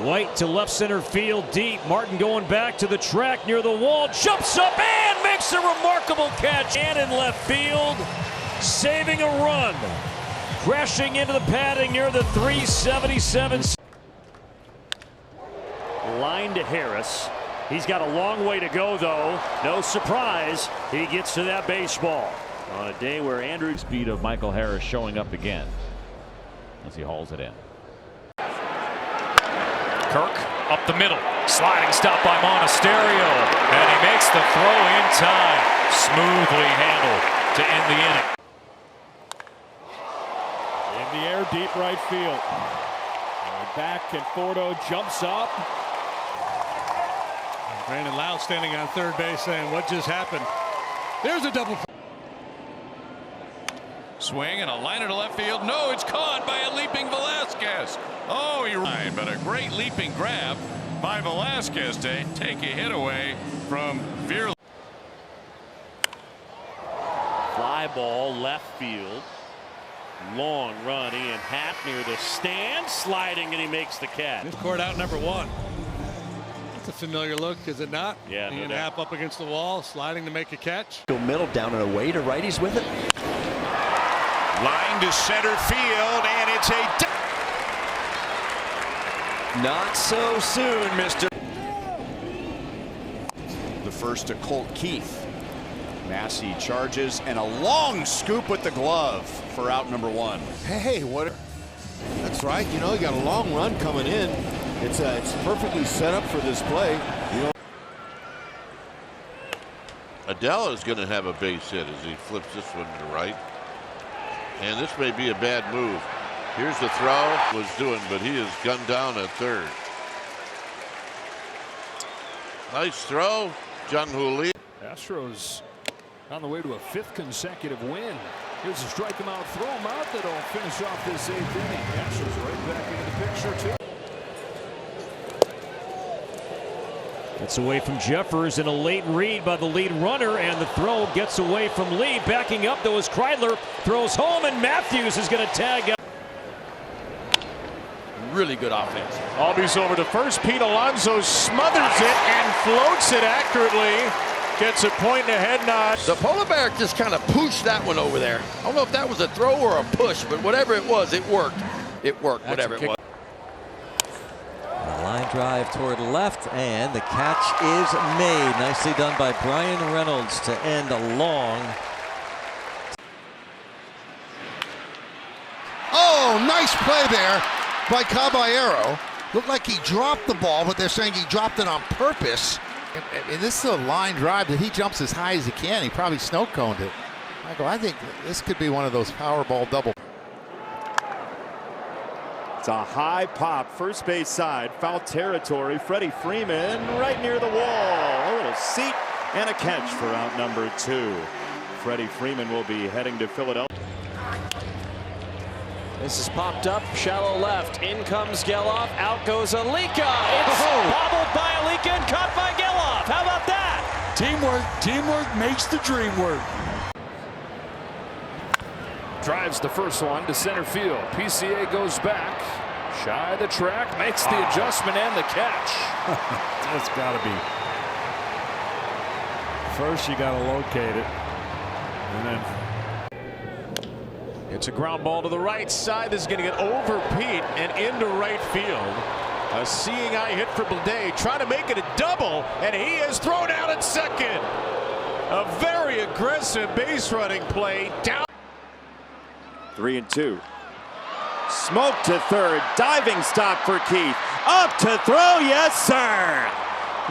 White to left center field deep. Martin going back to the track near the wall, jumps up and makes a remarkable catch. And in left field, saving a run. Crashing into the padding near the 377. Line to Harris. He's got a long way to go, though. No surprise, he gets to that baseball. On a day where Andrew's speed of Michael Harris showing up again as he hauls it in. Kirk up the middle. Sliding stop by Monasterio. And he makes the throw in time. Smoothly handled to end the inning. In the air, deep right field. And back, and Fordo jumps up. Brandon Lau standing on third base saying, what just happened? There's a double. Swing and a liner to left field. No, it's caught by a leaping Velasquez. Oh, you're right, but a great leaping grab by Velasquez to take a hit away from Fearless. Fly ball left field. Long run. Ian Happ near the stand, sliding, and he makes the catch. This court out number one. That's a familiar look, is it not? Yeah. Ian Happ up against the wall, sliding to make a catch. Go middle, down and away to righties with it. Line to center field, and it's a... Not so soon, Mr. The first to Colt Keith. Massey charges, and a long scoop with the glove for out number one. Hey, what? That's right. You know, you got a long run coming in. It's perfectly set up for this play. You know, Adela is going to have a base hit as he flips this one to the right. And this may be a bad move. Here's the throw was doing, but he is gunned down at third. Nice throw, John Julio. Astros on the way to a 5th consecutive win. Here's a strike him out, throw him out that'll finish off this 8th inning. Astros right back into the picture too. Gets away from Jeffers in a late read by the lead runner, and the throw gets away from Lee. Backing up though is Kreidler, throws home, and Matthews is going to tag out. Really good offense. Albies over to first. Pete Alonso smothers it and floats it accurately. Gets a point and a head nod. The polar bear just kind of pushed that one over there. I don't know if that was a throw or a push, but whatever it was, it worked. It worked, whatever it was. A line drive toward left, and the catch is made. Nicely done by Brian Reynolds to end a long. Oh, nice play there by Caballero. Looked like he dropped the ball, but they're saying he dropped it on purpose. and this is a line drive that he jumps as high as he can. He probably snow coned it. Michael, I think this could be one of those Powerball double. It's a high pop, first base side, foul territory. Freddie Freeman right near the wall. A little seat and a catch for out number 2. Freddie Freeman will be heading to Philadelphia. This is popped up, shallow left. In comes Geloff, out goes Alika. It's bobbled by Alika and caught by Geloff. How about that? Teamwork makes the dream work. Drives the first one to center field. PCA goes back, shy of the track, makes the adjustment and the catch. That's got to be. First, you got to locate it, and then. It's a ground ball to the right side. This is going to get over Pete and into right field. A seeing eye hit for Blade, trying to make it a double, and he is thrown out at second. A very aggressive base running play down. 3-2. Smoke to third. Diving stop for Keith. Up to throw. Yes, sir.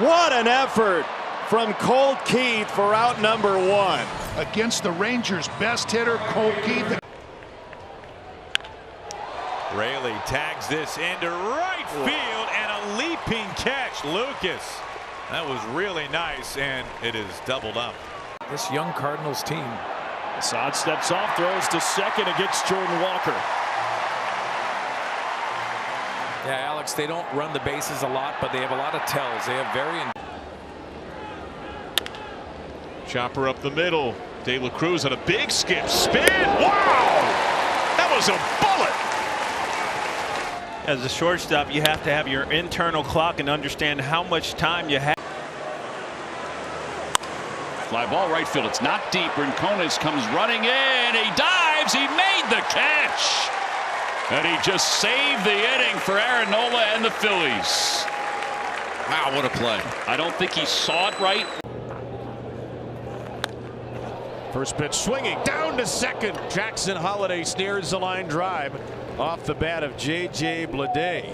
What an effort from Colt Keith for out number 1. Against the Rangers' best hitter, Colt Keith. Raley tags this into right field and a leaping catch. Lucas. That was really nice, and it is doubled up. This young Cardinals team. Assad steps off, throws to second against Jordan Walker. Yeah, Alex, they don't run the bases a lot, but they have a lot of tells. They have very... Chopper up the middle. De La Cruz had a big skip spin. Wow! That was a bullet. As a shortstop, you have to have your internal clock and understand how much time you have. Fly ball right field. It's not deep. Rincones comes running in. He dives. He made the catch. And he just saved the inning for Aaron Nola and the Phillies. Wow, what a play. I don't think he saw it right. First pitch swinging down to second. Jackson Holiday snares the line drive off the bat of J.J. Bleday.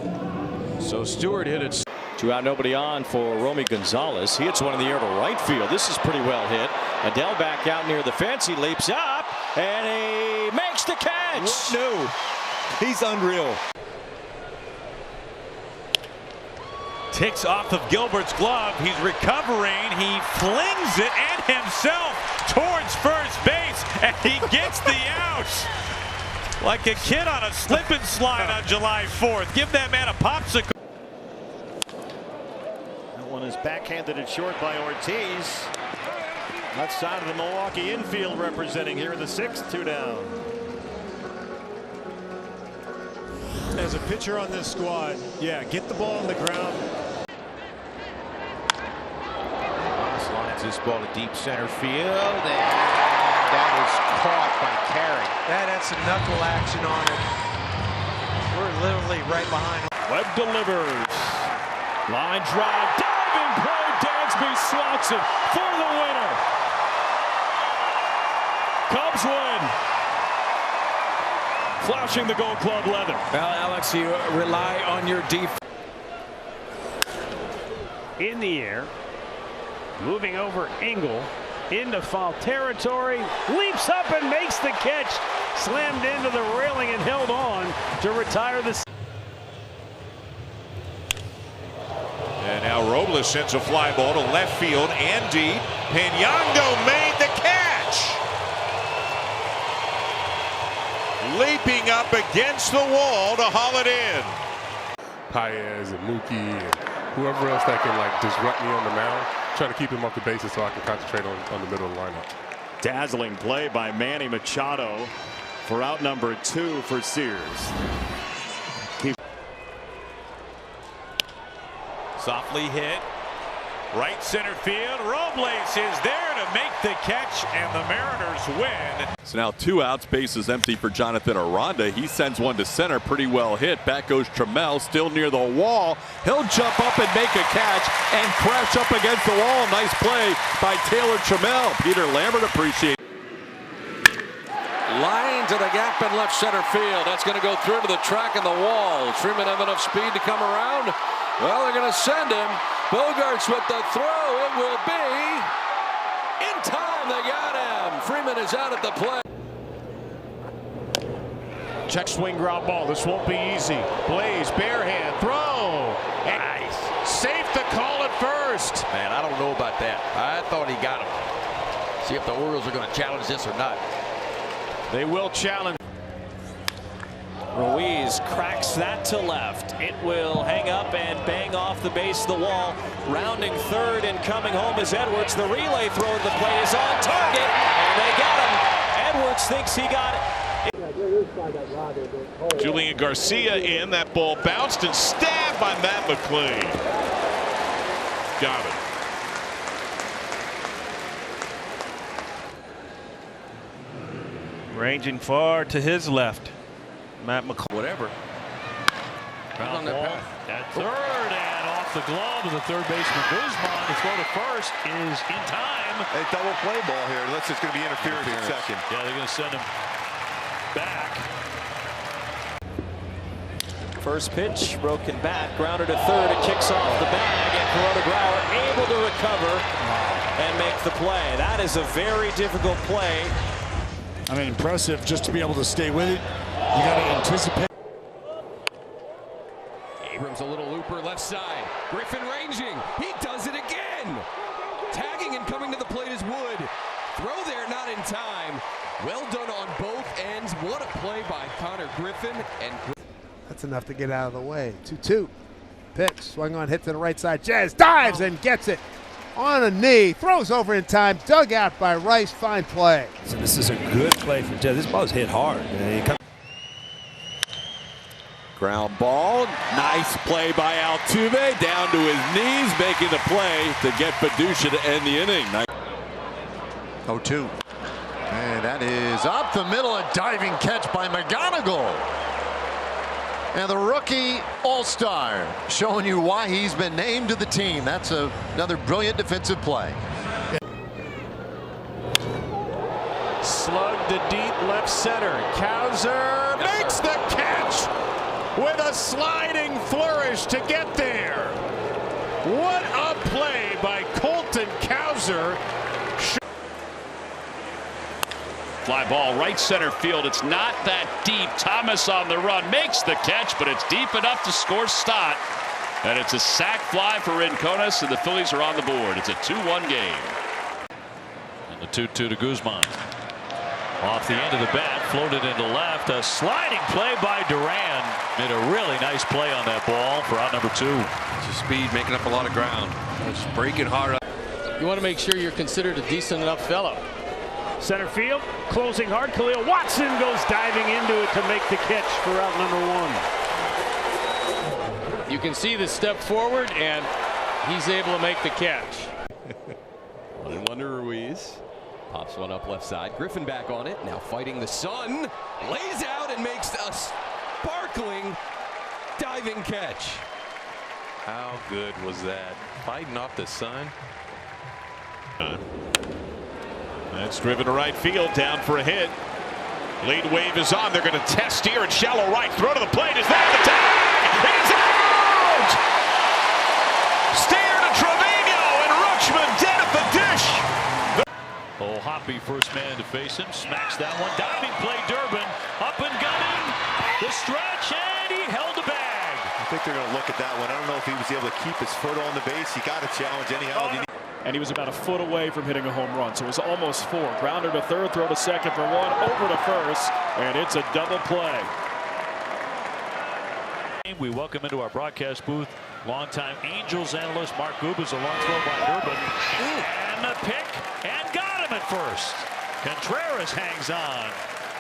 So Stewart hit it. 2 out, nobody on for Romy Gonzalez. He hits one in the air to right field. This is pretty well hit. Adele back out near the fence. He leaps up and he makes the catch. No, he's unreal. Ticks off of Gilbert's glove. He's recovering. He flings it and himself towards first base, and he gets the out. Like a kid on a slip and slide on July 4th. Give that man a popsicle. That one is backhanded it short by Ortiz. Outside of the Milwaukee infield representing here in the 6th, 2 down. As a pitcher on this squad, yeah, get the ball on the ground. Slides this ball to deep center field, and that is caught by Carey. That had some knuckle action on it. We're literally right behind him. Webb delivers. Line drive, diving play. Dansby swats it for the winner. Cubs win. Flashing the Gold Glove leather. Well, Alex, you rely on your defense. In the air, moving over Engel into foul territory, leaps up and makes the catch, slammed into the railing and held on to retire the. And now Robles sends a fly ball to left field and deep. Piñango made the catch. Leaping up against the wall to haul it in. Paez and Mookie and whoever else that can like disrupt me on the mound, try to keep him off the bases so I can concentrate on the middle of the lineup. Dazzling play by Manny Machado for out number 2 for Sears. Softly hit. Right center field. Robles is there to make the catch, and the Mariners win. So now 2 outs, bases empty for Jonathan Aranda. He sends one to center, pretty well hit. Back goes Trammell, still near the wall. He'll jump up and make a catch and crash up against the wall. Nice play by Taylor Trammell. Peter Lambert appreciates. Line to the gap in left center field. That's going to go through to the track and the wall. Does Freeman have enough speed to come around? Well, they're going to send him. Bogarts with the throw. It will be in time. They got him. Freeman is out at the plate. Check swing ground ball. This won't be easy. Blaze, bare hand, throw. Nice. Safe to call it first. Man, I don't know about that. I thought he got him. See if the Orioles are going to challenge this or not. They will challenge. Ruiz cracks that to left. It will hang up and bang off the base of the wall. Rounding third and coming home is Edwards. The relay throw to the plate is on target, and they got him. Edwards thinks he got it. Julian Garcia in. That ball bounced and stabbed by Matt McLean. Got it. Ranging far to his left. Matt McCall. Whatever. Ground ball at third and off the glove of the third baseman Guzman. The throw to first is in time. A double play ball here. Unless it's going to be interference in second. Yeah, they're going to send him back. First pitch, broken back, grounded to third. It kicks off the bag, and Corona Grauer able to recover and make the play. That is a very difficult play. I mean, impressive just to be able to stay with it. You got to anticipate. Abrams a little looper left side. Griffin ranging. He does it again. Tagging and coming to the plate is Wood. Throw there, not in time. Well done on both ends. What a play by Connor Griffin. And that's enough to get out of the way. 2-2. Pitch. Swung on, hit to the right side. Jazz dives and gets it. On a knee, throws over in time, dug out by Rice. Fine play. So this is a good play from Jazz. This ball is hit hard. Ground ball. Nice play by Altuve. Down to his knees, making the play to get Baducha to end the inning. 0-2. And that is up the middle. A diving catch by McGonigal. And the rookie all-star showing you why he's been named to the team. That's another brilliant defensive play. Slug to deep left center. Cowser makes the catch. with a sliding flourish to get there. What a play by Colton Cowser. Fly ball right center field. It's not that deep. Thomas on the run makes the catch, but it's deep enough to score Stott. And it's a sac fly for Rincones, and the Phillies are on the board. It's a 2-1 game. And the 2-2 to Guzman. Off the end of the bat, floated into left. A sliding play by Duran. Made a really nice play on that ball for out number 2. Just speed, making up a lot of ground. Just breaking hard. You want to make sure you're considered a decent enough fellow. Center field, closing hard. Khalil Watson goes diving into it to make the catch for out number 1. You can see the step forward, and he's able to make the catch. One to Ruiz. Pops one up left side. Griffin back on it. Now fighting the sun. Lays out and makes a sparkling diving catch. How good was that? Fighting off the sun. That's driven to right field, down for a hit. Lead wave is on. They're going to test here at shallow right. Throw to the plate. Is that the tag? It's out! Steer to Trevino, and Rutschman dead at the dish. Oh, Hoppy, first man to face him, smacks that one. Diving play, Durbin, up and gunning. The stretch, and he held the bag. I think they're going to look at that one. I don't know if he was able to keep his foot on the base. He got a challenge anyhow. And he was about a foot away from hitting a home run, so it was almost 4. Grounder to third, throw to second for 1, over to first, and it's a double play. We welcome into our broadcast booth longtime Angels analyst Mark Gubas. A long throw by Durbin. And the pick, and got him at first. Contreras hangs on.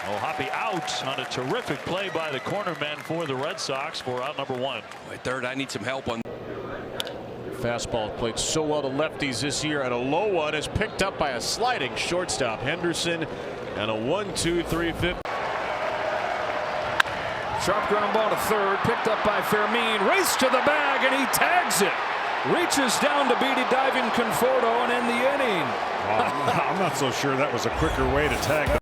Oh, Hoppy out on a terrific play by the cornerman for the Red Sox for out number 1. Wait, third, I need some help on. Fastball played so well to lefties this year, and a low one is picked up by a sliding shortstop Henderson, and a 1-2-3-5. Sharp ground ball to third, picked up by Fermin. Race to the bag, and he tags it. Reaches down to beat a diving Conforto and end the inning. I'm not so sure that was a quicker way to tag.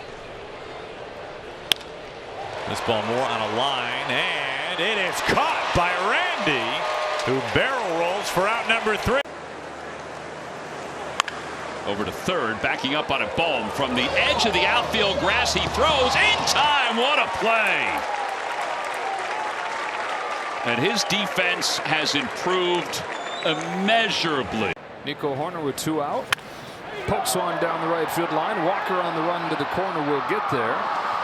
This ball more on a line, and it is caught by Randy, who barrel rolls for out number 3. Over to third, backing up on a ball from the edge of the outfield grass. He throws in time. What a play! And his defense has improved immeasurably. Nico Horner with 2 out. Pokes one down the right field line. Walker on the run to the corner will get there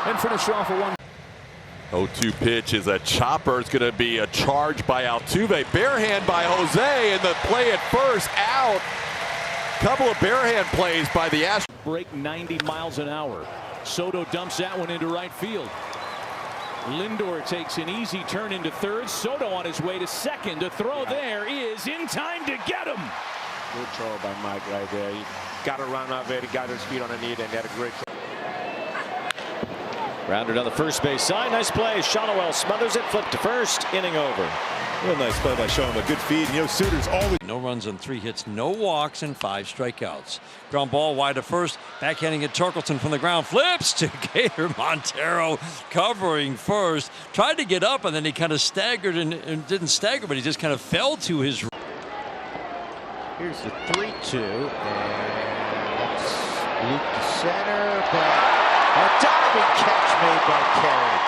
and finish off a 1. 0-2 pitch is a chopper. It's going to be a charge by Altuve. Barehand by Jose, and the play at first out. Couple of barehand plays by the Astros. Break 90 miles an hour. Soto dumps that one into right field. Lindor takes an easy turn into third. Soto on his way to second. To throw there is in time to get him. Good throw by Mike right there. He got around out there. He got his feet on the knee and had a great throw. Rounded on the first base side. Nice play. Shotwell smothers it. Flip to first. Inning over. Real nice play by showing him a good feed. You know, Suter's always. No runs on 3 hits, no walks, and 5 strikeouts. Ground ball wide to first. Backhanding it, Torkelson from the ground. Flips to Gator Montero, covering first. Tried to get up, and then he kind of staggered and didn't stagger, but he just kind of fell to his. Here's the 3-2, and that's Luke to center, but a diving catch made by Carey.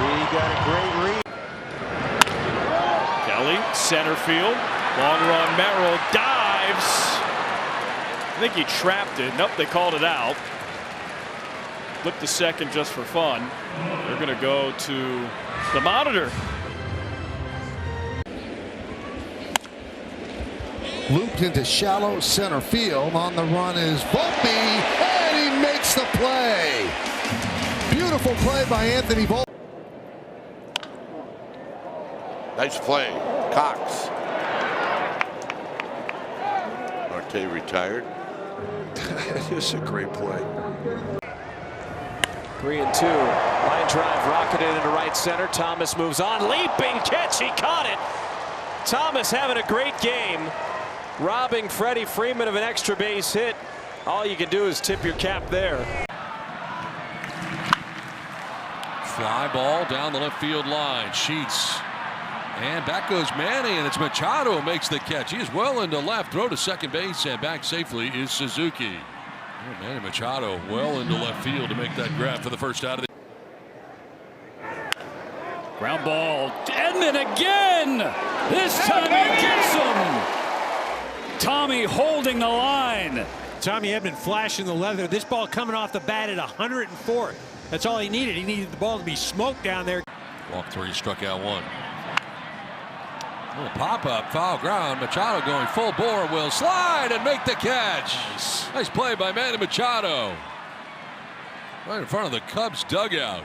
He got a great read. Kelly, center field. Long run, Merrill dives. I think he trapped it. Nope, they called it out. Flip to second just for fun. They're going to go to the monitor. Looped into shallow center field. On the run is Volpe, and he makes the play. Beautiful play by Anthony Volpe. Nice play, Cox. Marte retired. It's a great play. 3-2. Line drive rocketed into right center. Thomas moves on. Leaping catch. He caught it. Thomas having a great game. Robbing Freddie Freeman of an extra base hit. All you can do is tip your cap there. Fly ball down the left field line. Sheets. And back goes Manny, and it's Machado who makes the catch. He is well into left. Throw to second base, and back safely is Suzuki. Oh, Manny Machado well into left field to make that grab for the first out of the. Ground ball. Edman again. This time he gets him. Tommy holding the line. Tommy Edman flashing the leather. This ball coming off the bat at 104. That's all he needed. He needed the ball to be smoked down there. Walk 3, struck out 1. Little pop-up, foul ground. Machado going full bore, will slide and make the catch. Nice play by Manny Machado. Right in front of the Cubs dugout.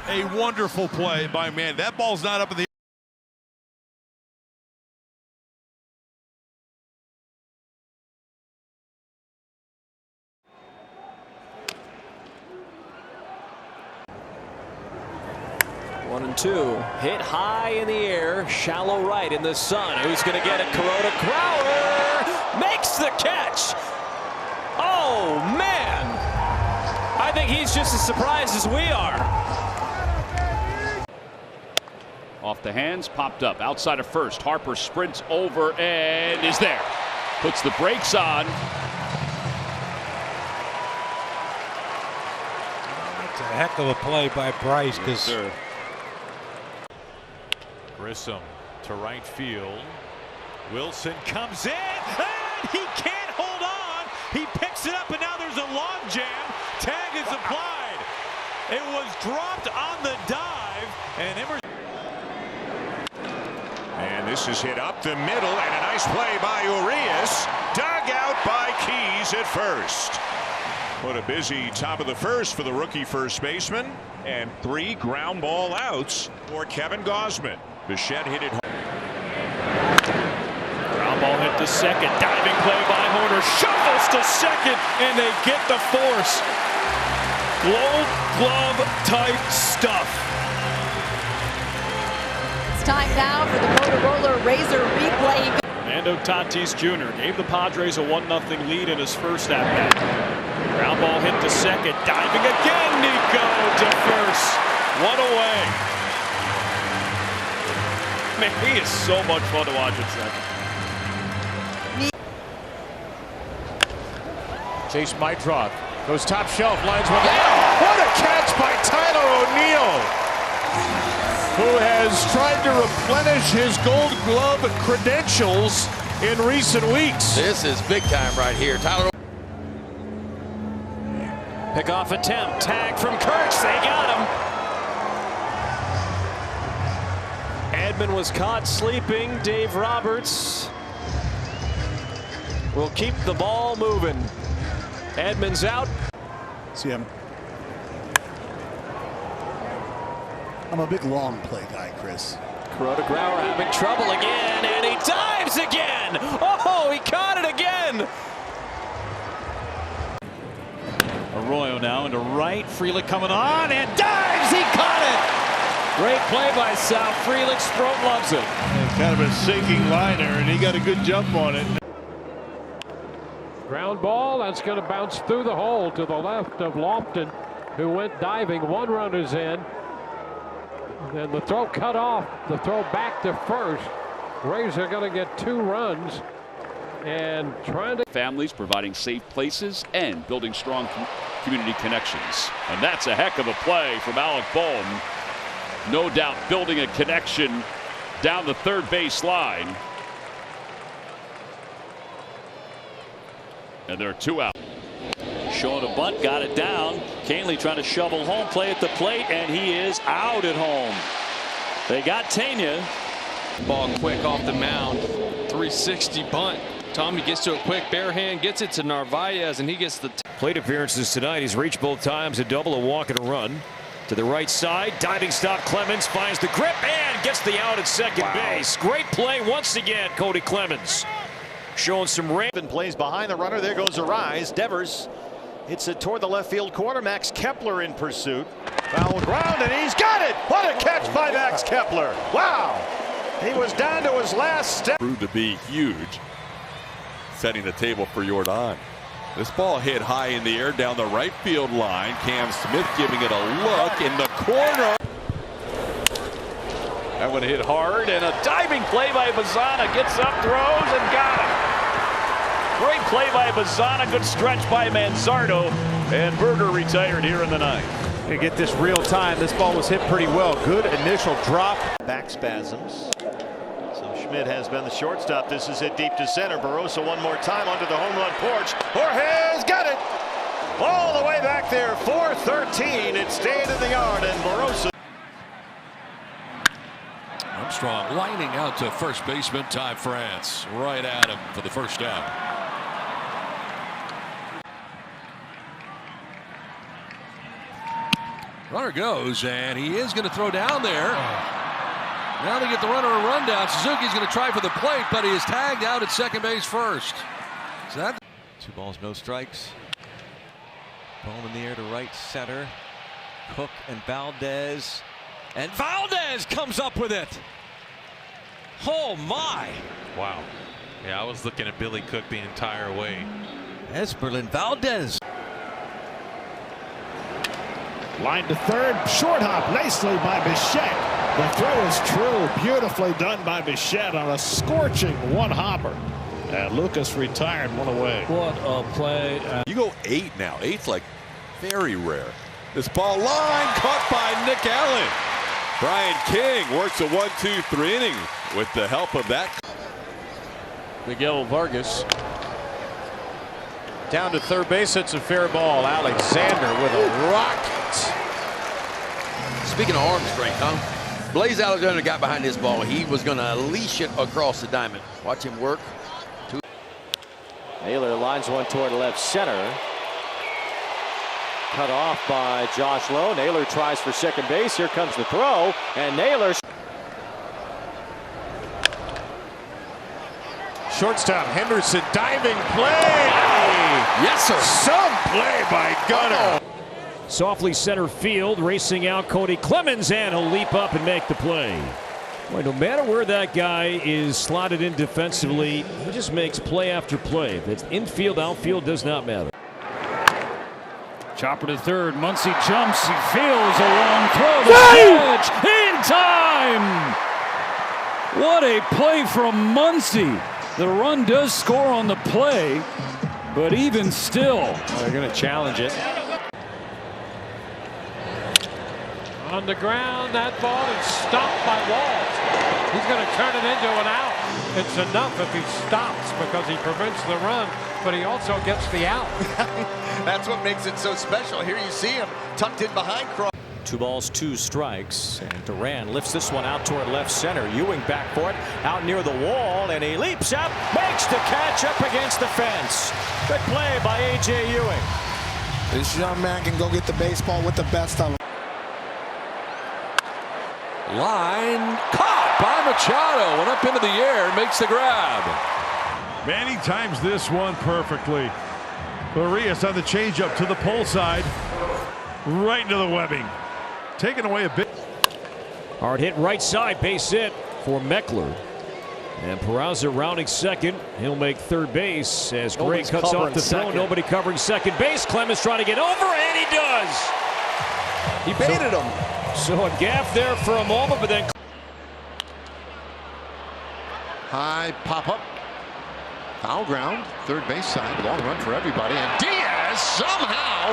A wonderful play by Manny. That ball's not up in the. One and two. Hit high in the air, shallow right in the sun. Who's going to get it? Kuroda. Grauer makes the catch. Oh, man. I think he's just as surprised as we are. Off the hands, popped up outside of first. Harper sprints over and is there. Puts the brakes on. That's a heck of a play by Bryce, because Grissom to right field. Wilson comes in, and he can't hold on. He picks it up, and now there's a log jam. Tag is applied. It was dropped on the dive, and Emerson. And this is hit up the middle, and a nice play by Urias. Dug out by Keys at first. What a busy top of the first for the rookie first baseman. And 3 ground ball outs for Kevin Gausman. Bichette hit it home. Ground ball hit to second. Diving play by Horner. Shuffles to second, and they get the force. Gold glove type stuff. It's time now for the Motorola Razor replay. Fernando Tatis Jr. gave the Padres a 1-0 lead in his first at-bat. Ground ball hit to second. Diving again, Nico to first. 1 away. Man, he is so much fun to watch at second. Chase Maitroth goes top shelf, lines one down. What a catch by Tyler O'Neill, who has tried to replenish his Gold Glove credentials in recent weeks. This is big time right here. Tyler. Pickoff attempt. Tag from Kurtz. They got him. Edman was caught sleeping. Dave Roberts will keep the ball moving. Edman's out. See him. I'm a big long play guy, Chris. Kuroda Grauer having trouble again, and he dives again. Oh, he caught it again. Arroyo now into right. Frelick coming on and dives. He caught it. Great play by Sal. Frelick. Sproat loves it. Kind of a sinking liner, and he got a good jump on it. Ground ball, that's going to bounce through the hole to the left of Lofton, who went diving. 1 runner's in. And the throw cut off. The throw back to first. Rays are going to get 2 runs. And trying to. Families providing safe places and building strong community connections. And that's a heck of a play from Alec Bohm. No doubt building a connection down the third base line. And there are 2 out. Showing a bunt, got it down. Canely trying to shovel home, play at the plate, and he is out at home. They got Tena. Ball quick off the mound. 360 bunt. Tommy gets to a quick bare hand, gets it to Narvaez, and he gets the plate appearances tonight. He's reached both times, a double, a walk, and a run. To the right side, diving stop. Clemens finds the grip and gets the out at second base. Great play once again, Cody Clemens. Showing some range. Plays behind the runner. There goes a rise. Devers hits it toward the left field corner. Max Kepler in pursuit. Foul ground, and he's got it. What a catch by Max Kepler. Wow. He was down to his last step. Proved to be huge, setting the table for Jordan. This ball hit high in the air down the right field line. Cam Smith giving it a look in the corner. That one hit hard, and a diving play by Bazzana. Gets up, throws, and got it. Great play by Bazzana. Good stretch by Manzardo. And Berger retired here in the ninth. You get this real time. This ball was hit pretty well. Good initial drop. Back spasms. So Schmidt has been the shortstop. This is hit deep to center. Barroso one more time onto the home run porch. Jorge's got it. All the way back there. 4-13. It stayed in the yard, and Barroso. Armstrong lining out to first baseman Ty France. Right at him for the first down. Runner goes, and he is going to throw down there. Now they get the runner a rundown. Suzuki's going to try for the plate, but he is tagged out at second base first. So that 2 balls, no strikes. Ball in the air to right center. Cook and Valdez. And Valdez comes up with it. Oh, my. Wow. Yeah, I was looking at Billy Cook the entire way. Esperlin Valdez. Line to third, short hop nicely by Bichette. The throw is true, beautifully done by Bichette on a scorching one hopper. And Lucas retired, one away. What a play. You go 8 now. 8's like very rare. This ball line caught by Nick Allen. Brian King works a 1-2-3 inning with the help of that. Miguel Vargas. Down to third base, it's a fair ball. Alexander with a rocket. Speaking of arm strength, huh? Blaze Alexander got behind this ball. He was going to unleash it across the diamond. Watch him work. Naylor lines one toward left center. Cut off by Josh Lowe. Naylor tries for second base. Here comes the throw, and Naylor. Shortstop Henderson diving play. Yes, sir. Some play by Gunnar. Softly center field, racing out Cody Clemens, and he'll leap up and make the play. Boy, no matter where that guy is slotted in defensively, he just makes play after play. If it's infield, outfield, does not matter. Chopper to third. Muncy jumps. He feels a long throw. The catch in time. What a play from Muncy. The run does score on the play, but even still, they're going to challenge it. On the ground, that ball is stopped by Walls. He's going to turn it into an out. It's enough if he stops because he prevents the run, but he also gets the out. That's what makes it so special. Here you see him tucked in behind Cross. 2 balls, 2 strikes, and Duran lifts this one out toward left center. Ewing back for it, out near the wall, and he leaps up, makes the catch up against the fence. Good play by A.J. Ewing. This young man can go get the baseball with the best of them. Line caught by Machado. Went up into the air and makes the grab. Manny times this one perfectly. Arias on the changeup to the pull side. Right into the webbing. Taking away a bit. Hard hit right side, base hit for Meckler. And Peraza rounding second. He'll make third base as Gray cuts off the throw. Nobody covering second base. Clemens trying to get over, and he does. He baited him. So a gap there for a moment, but then High pop up. Foul ground. Third base side. Long run for everybody. And Diaz somehow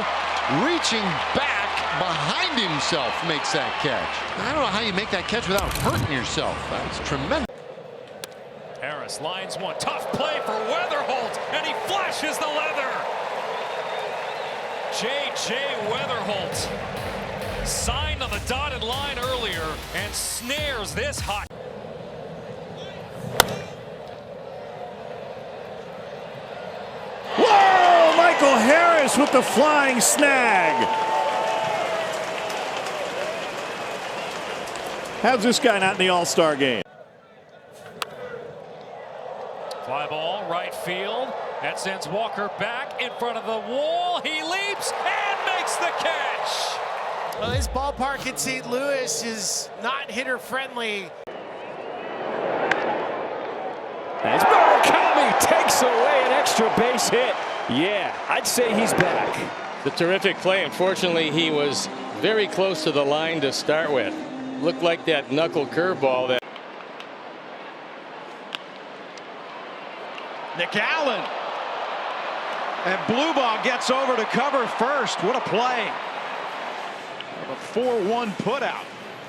reaching back behind himself makes that catch. I don't know how you make that catch without hurting yourself. That's tremendous. Harris lines one. Tough play for Weatherholt, and he flashes the leather. J.J. Weatherholt signed on the dotted line earlier and snares this hot. Whoa! Michael Harris with the flying snag. How's this guy not in the All-Star game? Fly ball, right field. That sends Walker back in front of the wall. He leaps and makes the catch. Well, this ballpark in St. Louis is not hitter-friendly. As Murakami takes away an extra base hit. Yeah, I'd say he's back. The terrific play. Unfortunately, he was very close to the line to start with. Looked like that knuckle curveball that. Nick Allen. And Blueball gets over to cover first. What a play. A 4-1 put out.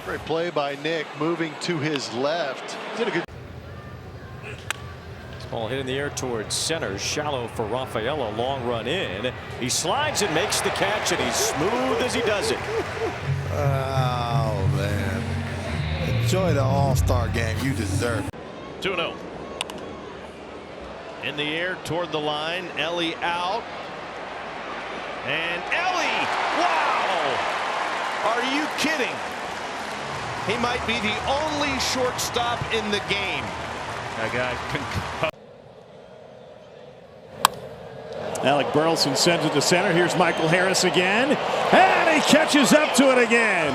Great play by Nick, moving to his left. Did a good. Ball hit in the air towards center. Shallow for Rafaela. Long run in. He slides and makes the catch, and he's smooth as he does it. Oh, man. Enjoy the All-Star game. You deserve it. 2-0. In the air toward the line. Ellie out. And Ellie! Wow! Are you kidding? He might be the only shortstop in the game. That guy Alec Burleson sends it to center. Here's Michael Harris again. And he catches up to it again.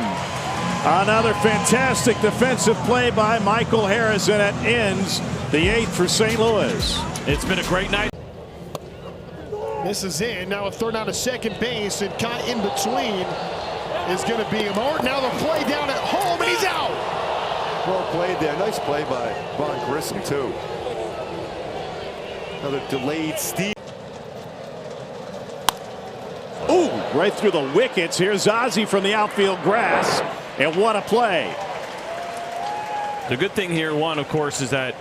Another fantastic defensive play by Michael Harris, and it ends the 8th for St. Louis. It's been a great night. This is in. Now a throw down to second base, and kind of in between is going to be Martin. Now the play down at home, and he's out. Well played there. Nice play by Von Grissom, too. Another delayed steal. Ooh, right through the wickets. Here's Ozzie from the outfield grass. And what a play. The good thing here, one, of course, is that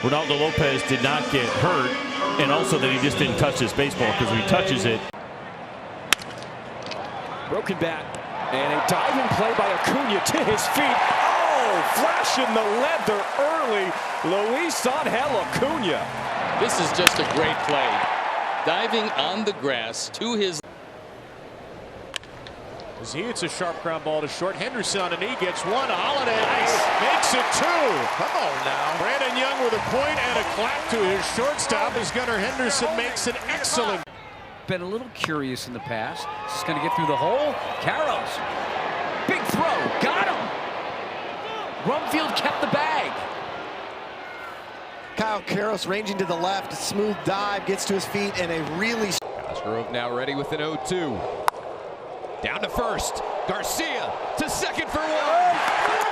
Ronaldo Lopez did not get hurt, and also that he just didn't touch this baseball, because if he touches it. Broken bat, and a diving play by Acuna to his feet. Oh, flashing the leather early. Luis Angel Acuna. This is just a great play. Diving on the grass to his. As he hits a sharp ground ball to short. Henderson on a knee gets one. Holiday makes it two. Come on now. Brandon Young with a point and a clap to his shortstop as Gunnar Henderson makes an excellent. Been a little curious in the past. This is going to get through the hole. Carroll. Big throw. Got him. Rumfield kept the bag. Kyle Karros ranging to the left. Smooth dive. Gets to his feet and a really. Cosgrove now ready with an 0-2. Down to first. Garcia to second for one.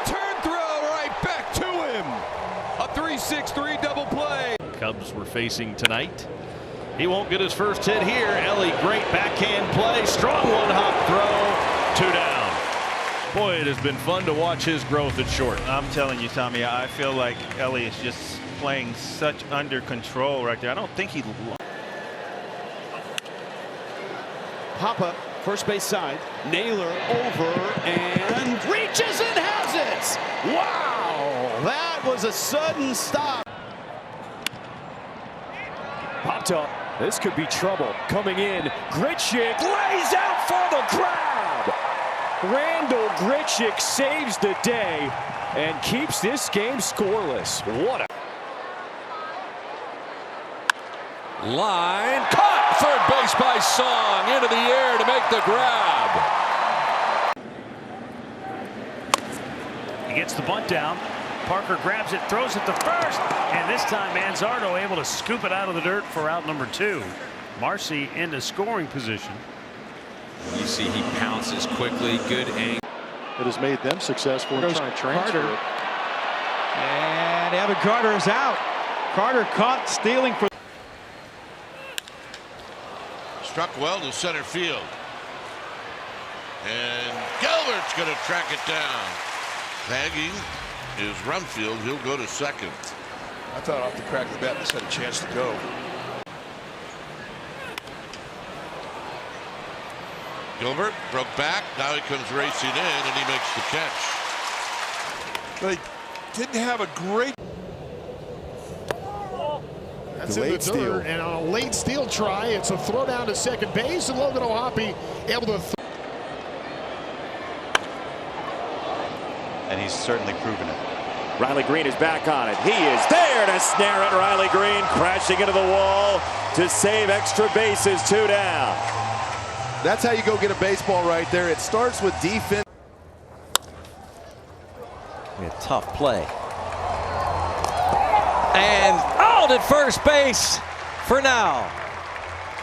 Turn throw right back to him. A 3-6-3 double play. Cubs were facing tonight. He won't get his first hit here. Ellie, great backhand play. Strong one-hop throw. 2 down. Boy, it has been fun to watch his growth at short. I'm telling you, Tommy, I feel like Ellie is just playing such under control right there. I don't think he. Papa, first base side. Naylor over and reaches and has it. Wow, that was a sudden stop. Popped up. This could be trouble. Coming in, Grichuk lays out for the grab. Randall Grichuk saves the day and keeps this game scoreless. What a line caught. Third base by Song into the air to make the grab. He gets the bunt down. Parker grabs it, throws it to first, and this time Manzardo able to scoop it out of the dirt for out number 2. Marcy into scoring position. You see he pounces quickly, good angle. It has made them successful in trying to transfer it. And Evan Carter is out. Carter caught stealing for. Struck well to center field. And Gilbert's going to track it down. Tagging is Rumfield. He'll go to second. I thought off the crack of the bat this had a chance to go. Gilbert broke back. Now he comes racing in and he makes the catch. They didn't have a great. That's in the dirt, and on a late steal try, it's a throw down to second base, and Logan O'Hoppe able to. And he's certainly proven it. Riley Green is back on it. He is there to snare it. Riley Green crashing into the wall to save extra bases. 2 down. That's how you go get a baseball right there. It starts with defense. A tough play. And out at first base for now.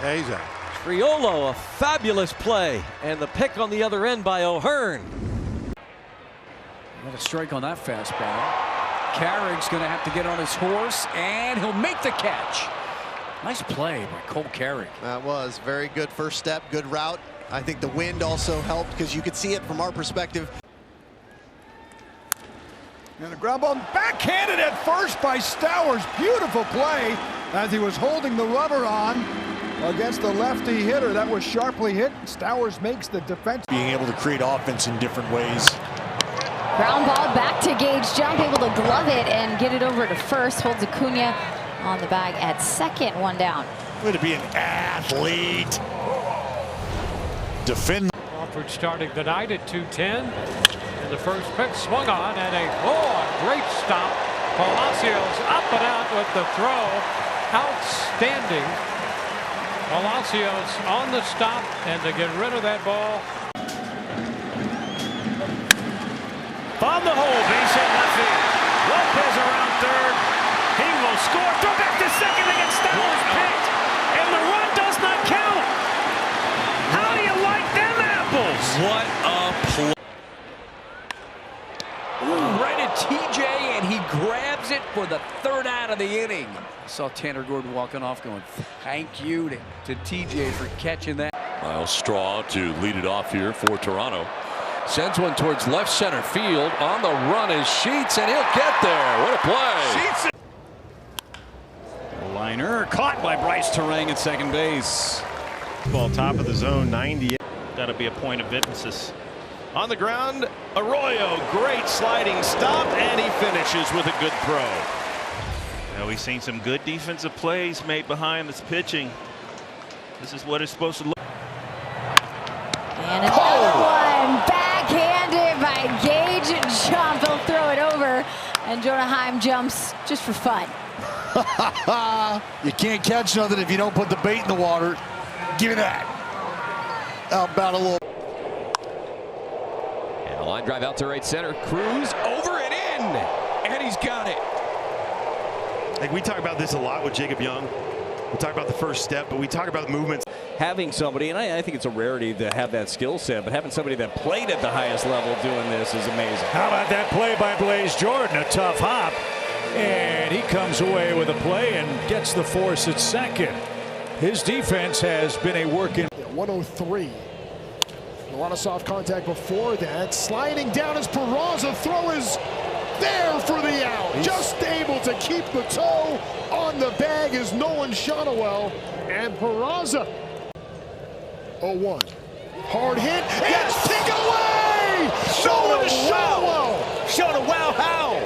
Yeah, he's out. Triolo, a fabulous play, and the pick on the other end by O'Hearn. Got a strike on that fastball. Carrick's going to have to get on his horse, and he'll make the catch. Nice play by Cole Carrick. That was very good first step, good route. I think the wind also helped because you could see it from our perspective. And a ground ball backhanded at first by Stowers. Beautiful play as he was holding the rubber on against the lefty hitter. That was sharply hit. Stowers makes the defense. Being able to create offense in different ways. Ground ball back to Gage. Jump, able to glove it and get it over to first. Holds Acuna on the bag at second. One down. Way to be an athlete. Defend. Crawford starting the night at 210. And the first pitch swung on, and a great stop. Palacios up and out with the throw. Outstanding. Palacios on the stop, and to get rid of that ball. On the hole, base hit left field. Lopez around third. He will score. Throw back to second against Stowers. Picked. And the run does not count. How do you like them apples? What a play. Right at TJ, and he grabs it for the third out of the inning. I saw Tanner Gordon walking off going, thank you to TJ for catching that. Miles Straw to lead it off here for Toronto. Sends one towards left center field. On the run is Sheets, and he'll get there. What a play. Sheets. Liner caught by Bryce Terang at second base. Ball top of the zone, 90. Got to be a point of emphasis. On the ground, Arroyo, great sliding stop, and he finishes with a good throw. Now we've seen some good defensive plays made behind this pitching. This is what it's supposed to look. And another one backhanded by Gage. Jump, he'll throw it over, and Jonah Heim jumps just for fun. You can't catch nothing if you don't put the bait in the water. Give me that. How about a little. And a line drive out to right center. Cruz over and in, and he's got it. Like we talk about this a lot with Jacob Young. We talk about the first step, but we talk about movements. Having somebody, and I think it's a rarity to have that skill set, but having somebody that played at the highest level doing this is amazing. How about that play by Blaze Jordan? A tough hop. And he comes away with a play and gets the force at second. His defense has been a work in. 103. A lot of soft contact before that. Sliding down as Peraza. Throw is there for the out. Just able to keep the toe on the bag is Nolan Shonowell. And Peraza. 0-1. Hard hit. Yes! Take away! Nolan Shonowell! Shonowell, how?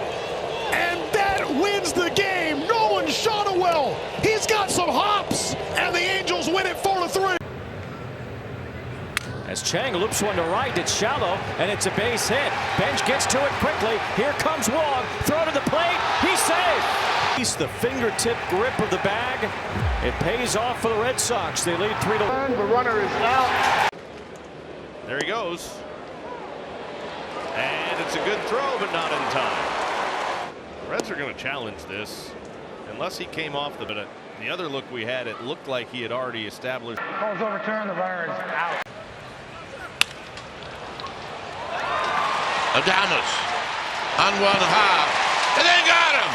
And that wins the game. Nolan Shonowell. He's got some hops. And the Angels win it 4-3. As Chang loops one to right, it's shallow, and it's a base hit. Bench gets to it quickly. Here comes Wong. Throw to the plate. He's safe. He's the fingertip grip of the bag. It pays off for the Red Sox. They lead 3-1. The runner is out. There he goes. And it's a good throw, but not in time. The Reds are going to challenge this. Unless he came off the other look we had, it looked like he had already established. Call's overturned. The runner is out. Adames on one half, and they got him.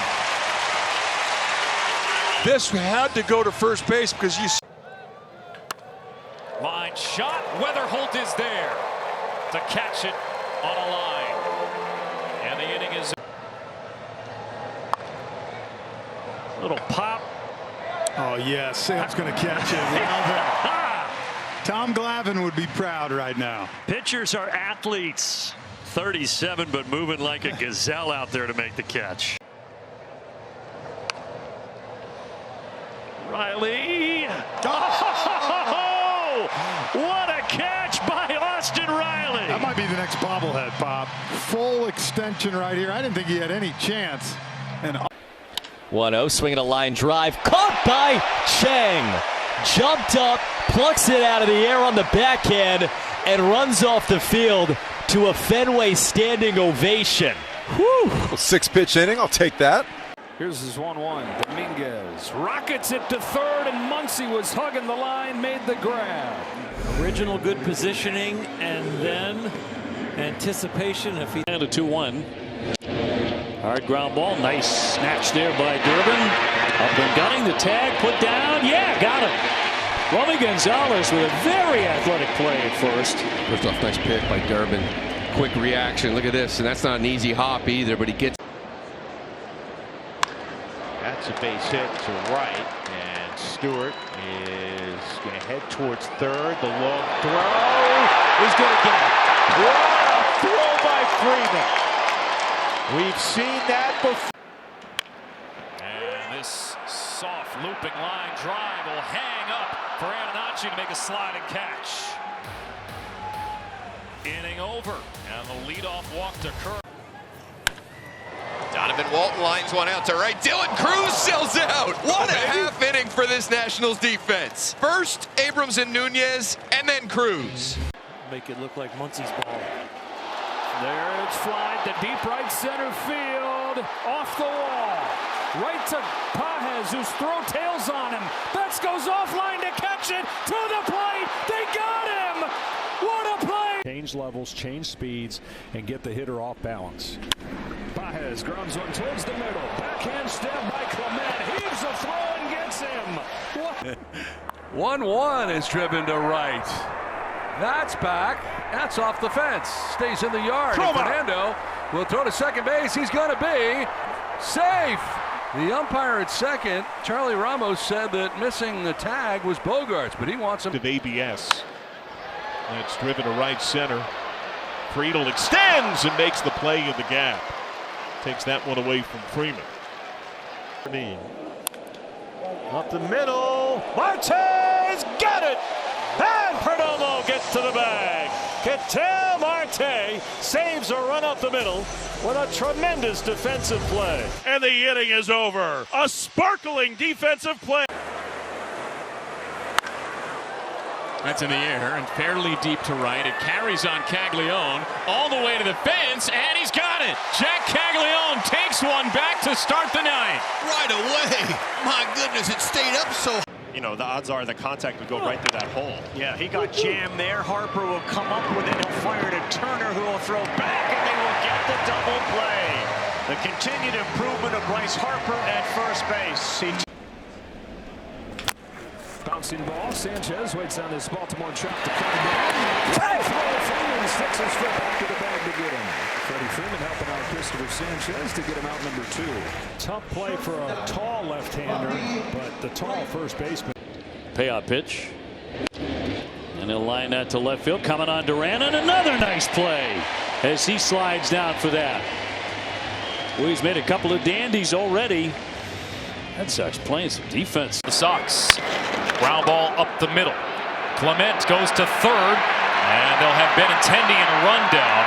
This had to go to first base because you. Line shot. Weatherholt is there to catch it on a line. And the inning is a little pop. Oh, yeah. Sam's going to catch it. Tom Glavine would be proud right now. Pitchers are athletes. 37, but moving like a gazelle out there to make the catch. Riley. Oh, what a catch by Austin Riley. That might be the next bobblehead, Pop. Full extension right here. I didn't think he had any chance. And 1-0, swinging a line drive, caught by Chang. Jumped up, plucks it out of the air on the backhand, and runs off the field to a Fenway standing ovation. Whew. 6-pitch inning, I'll take that. Here's his 1-1. Dominguez rockets it to third, and Muncy was hugging the line, made the grab. Original good positioning, and then anticipation if he had a 2-1. Hard ground ball, nice snatch there by Durbin. Up and gunning, the tag put down, yeah, got him. Romy Gonzalez with a very athletic play at first. First off, nice pick by Durbin. Quick reaction, look at this, and that's not an easy hop either, but he gets. That's a base hit to right, and Stewart is going to head towards third. The long throw is going to get it. What a throw by Freeman. We've seen that before. And this soft looping line drive will hang up for Antonacci to make a sliding catch. Inning over, and the leadoff walk to Kerr. Donovan Walton lines one out to right. Dylan Cruz sells out. What a half inning for this Nationals defense. First, Abrams and Nunez, and then Cruz. Make it look like Muncy's ball. There it's fly to deep right center field. Off the wall. Right to Pages, whose throw tails on him. Betts goes offline to catch it. To the plate. They got him. What a play. Change levels, change speeds, and get the hitter off balance. Pages grounds one towards the middle. Backhand stab by Clement. Heaves a throw and gets him. 1-1 is driven to right. That's back. That's off the fence. Stays in the yard. And Fernando will throw to second base. He's going to be safe. The umpire at second, Charlie Ramos, said that missing the tag was Bogarts, but he wants him. Of ABS. And it's driven to right center. Friedel extends and makes the play in the gap. Takes that one away from Freeman. Up the middle. Marte's got it. And Perdomo gets to the bag. Ketel Marte saves a run up the middle with a tremendous defensive play. And the inning is over. A sparkling defensive play. That's in the air and fairly deep to right. It carries on Caglione all the way to the fence, and he's got it. Jack Caglione takes one back to start the ninth. Right away. My goodness, it stayed up so. You know, the odds are the contact would go right through that hole. Yeah, he got jammed there. Harper will come up with it. He'll fire to Turner, who will throw back, and they will get the double play. The continued improvement of Bryce Harper at first base. Bouncing ball. Sanchez waits on this Baltimore trap to come down. Freeman sticks his foot back to the bag to get him. Freddie Freeman helping out Christopher Sanchez to get him out number 2. Tough play for a tall left-hander, but the tall first baseman. Payout pitch. And he'll line that to left field. Coming on Duran, and another nice play as he slides down for that. Well, he's made a couple of dandies already. Red Sox playing some defense. The Sox. Ground ball up the middle. Clement goes to third, and they'll have Benintendi in a rundown.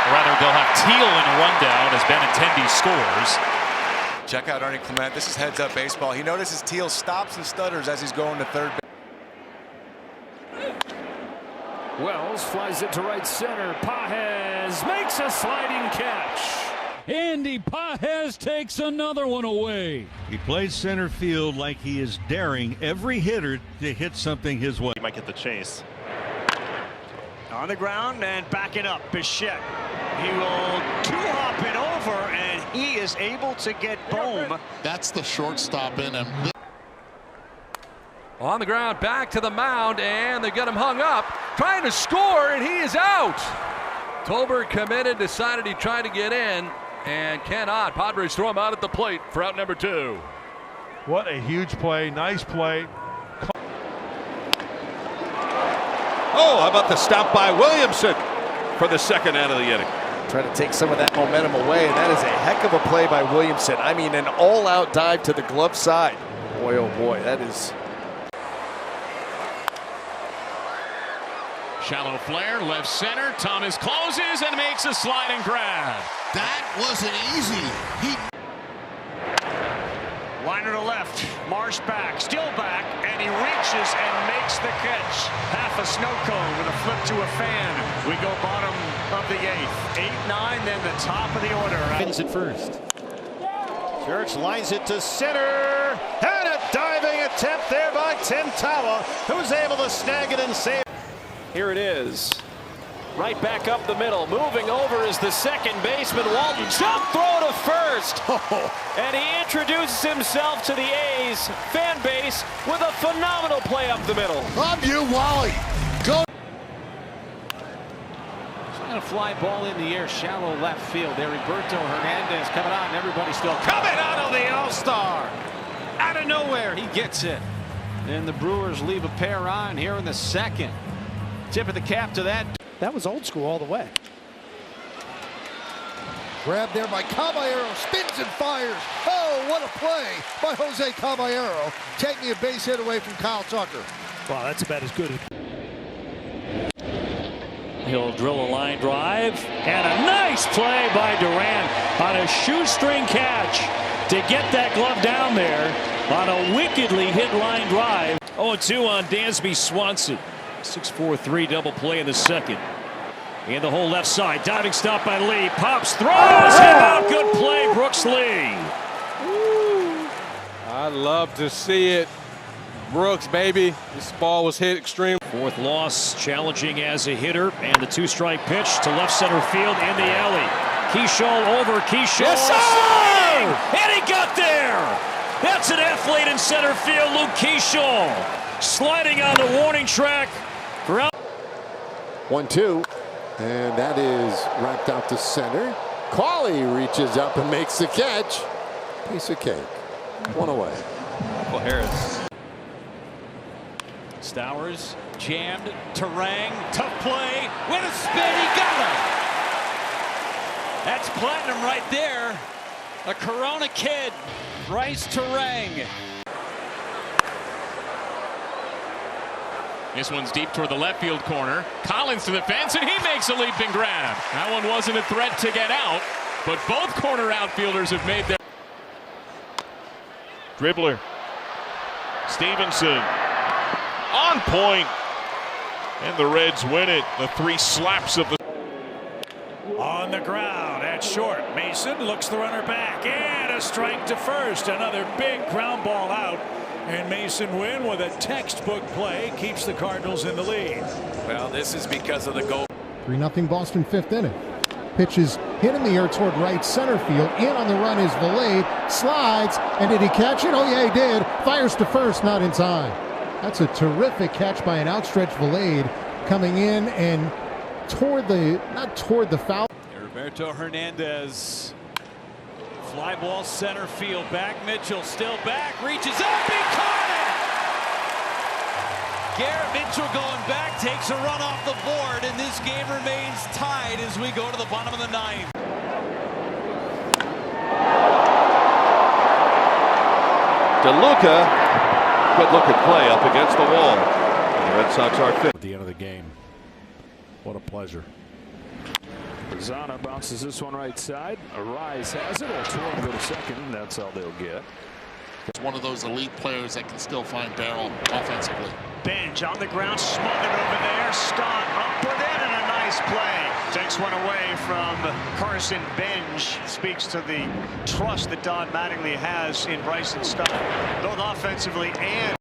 Or rather, they'll have Teal in a rundown as Benintendi scores. Check out Ernie Clement. This is heads-up baseball. He notices Teal stops and stutters as he's going to third base. Wells flies it to right center. Pages makes a sliding catch. Andy Pages takes another one away. He plays center field like he is daring every hitter to hit something his way. He might get the chase. On the ground and backing up. Bichette. He will two-hop it over, and he is able to get Bohm. That's the shortstop in him. On the ground, back to the mound, and they get him hung up. Trying to score, and he is out. Tolbert committed, decided he tried to get in, and cannot. Padres throw him out at the plate for out number 2. What a huge play. Nice play. Oh, how about the stop by Williamson for the second out of the inning? Trying to take some of that momentum away, and that is a heck of a play by Williamson. I mean, an all-out dive to the glove side. Boy, oh boy, that is... Shallow flare, left center. Thomas closes and makes a sliding grab. That wasn't easy. Liner to left. Marsh back. Still back. And he reaches and makes the catch. Half a snow cone with a flip to a fan. We go bottom of the 8th. 8-9, then the top of the order. Pins at first. Church lines it to center, and a diving attempt there by Tim Tawa, who's able to snag it and save. Here it is. Right back up the middle. Moving over is the second baseman, Walton. Jump throw to first. And he introduces himself to the A's fan base with a phenomenal play up the middle. Love you, Wally. Go. A fly ball in the air, shallow left field. There, Roberto Hernandez coming on, and everybody still coming out of the All-Star. Out of nowhere, he gets it. And the Brewers leave a pair on here in the second. Tip of the cap to that. That was old school all the way. Grabbed there by Caballero, spins and fires. Oh, what a play by Jose Caballero, taking a base hit away from Kyle Tucker. Wow, that's about as good as. He'll drill a line drive, and a nice play by Duran on a shoestring catch to get that glove down there on a wickedly hit line drive. 0-2 on Dansby Swanson. 6-4-3 double play in the second. In the whole left side, diving stop by Lee. Pops, throws him out. Good play, Brooks Lee. I love to see it. Brooks, baby. This ball was hit extreme. Fourth loss, challenging as a hitter, and the two-strike pitch to left center field in the alley. Keyshaw over, Keyshaw. Yes, sir! And he got there! That's an athlete in center field, Luke Keyshaw. Sliding on the warning track. 1-2, and that is wrapped out to center. Cawley reaches up and makes the catch. Piece of cake. One away. Michael Harris. Stowers jammed. Terang, tough play. With a spin, he got him. That's platinum right there. A Corona kid, Bryce Terang. This one's deep toward the left field corner. Collins to the fence, and he makes a leaping grab. That one wasn't a threat to get out, but both corner outfielders have made their... Dribbler. Stevenson. On point. And the Reds win it. The three slaps of the... On the ground at short. Mason looks the runner back, and a strike to first. Another big ground ball out. And Mason Wynn with a textbook play keeps the Cardinals in the lead. Well, this is because of the goal. 3-0 Boston, fifth inning. Pitch is hit in the air toward right center field. In on the run is Valade. Slides, and did he catch it? Oh yeah, he did. Fires to first, not in time. That's a terrific catch by an outstretched Valade, coming in and not toward the foul. Roberto Hernandez. Fly ball center field back. Mitchell still back. Reaches up. He caught it. Garrett Mitchell going back. Takes a run off the board. And this game remains tied as we go to the bottom of the ninth. DeLuca. Good looking play up against the wall. The Red Sox are fifth. At the end of the game. What a pleasure. Zana bounces this one right side. Arise has it. O'Toole go to second. That's all they'll get. It's one of those elite players that can still find barrel offensively. Bench on the ground, smothered over there. Scott upward in, and a nice play. Takes one away from Carson Bench. Speaks to the trust that Don Mattingly has in Bryson Stott, both offensively and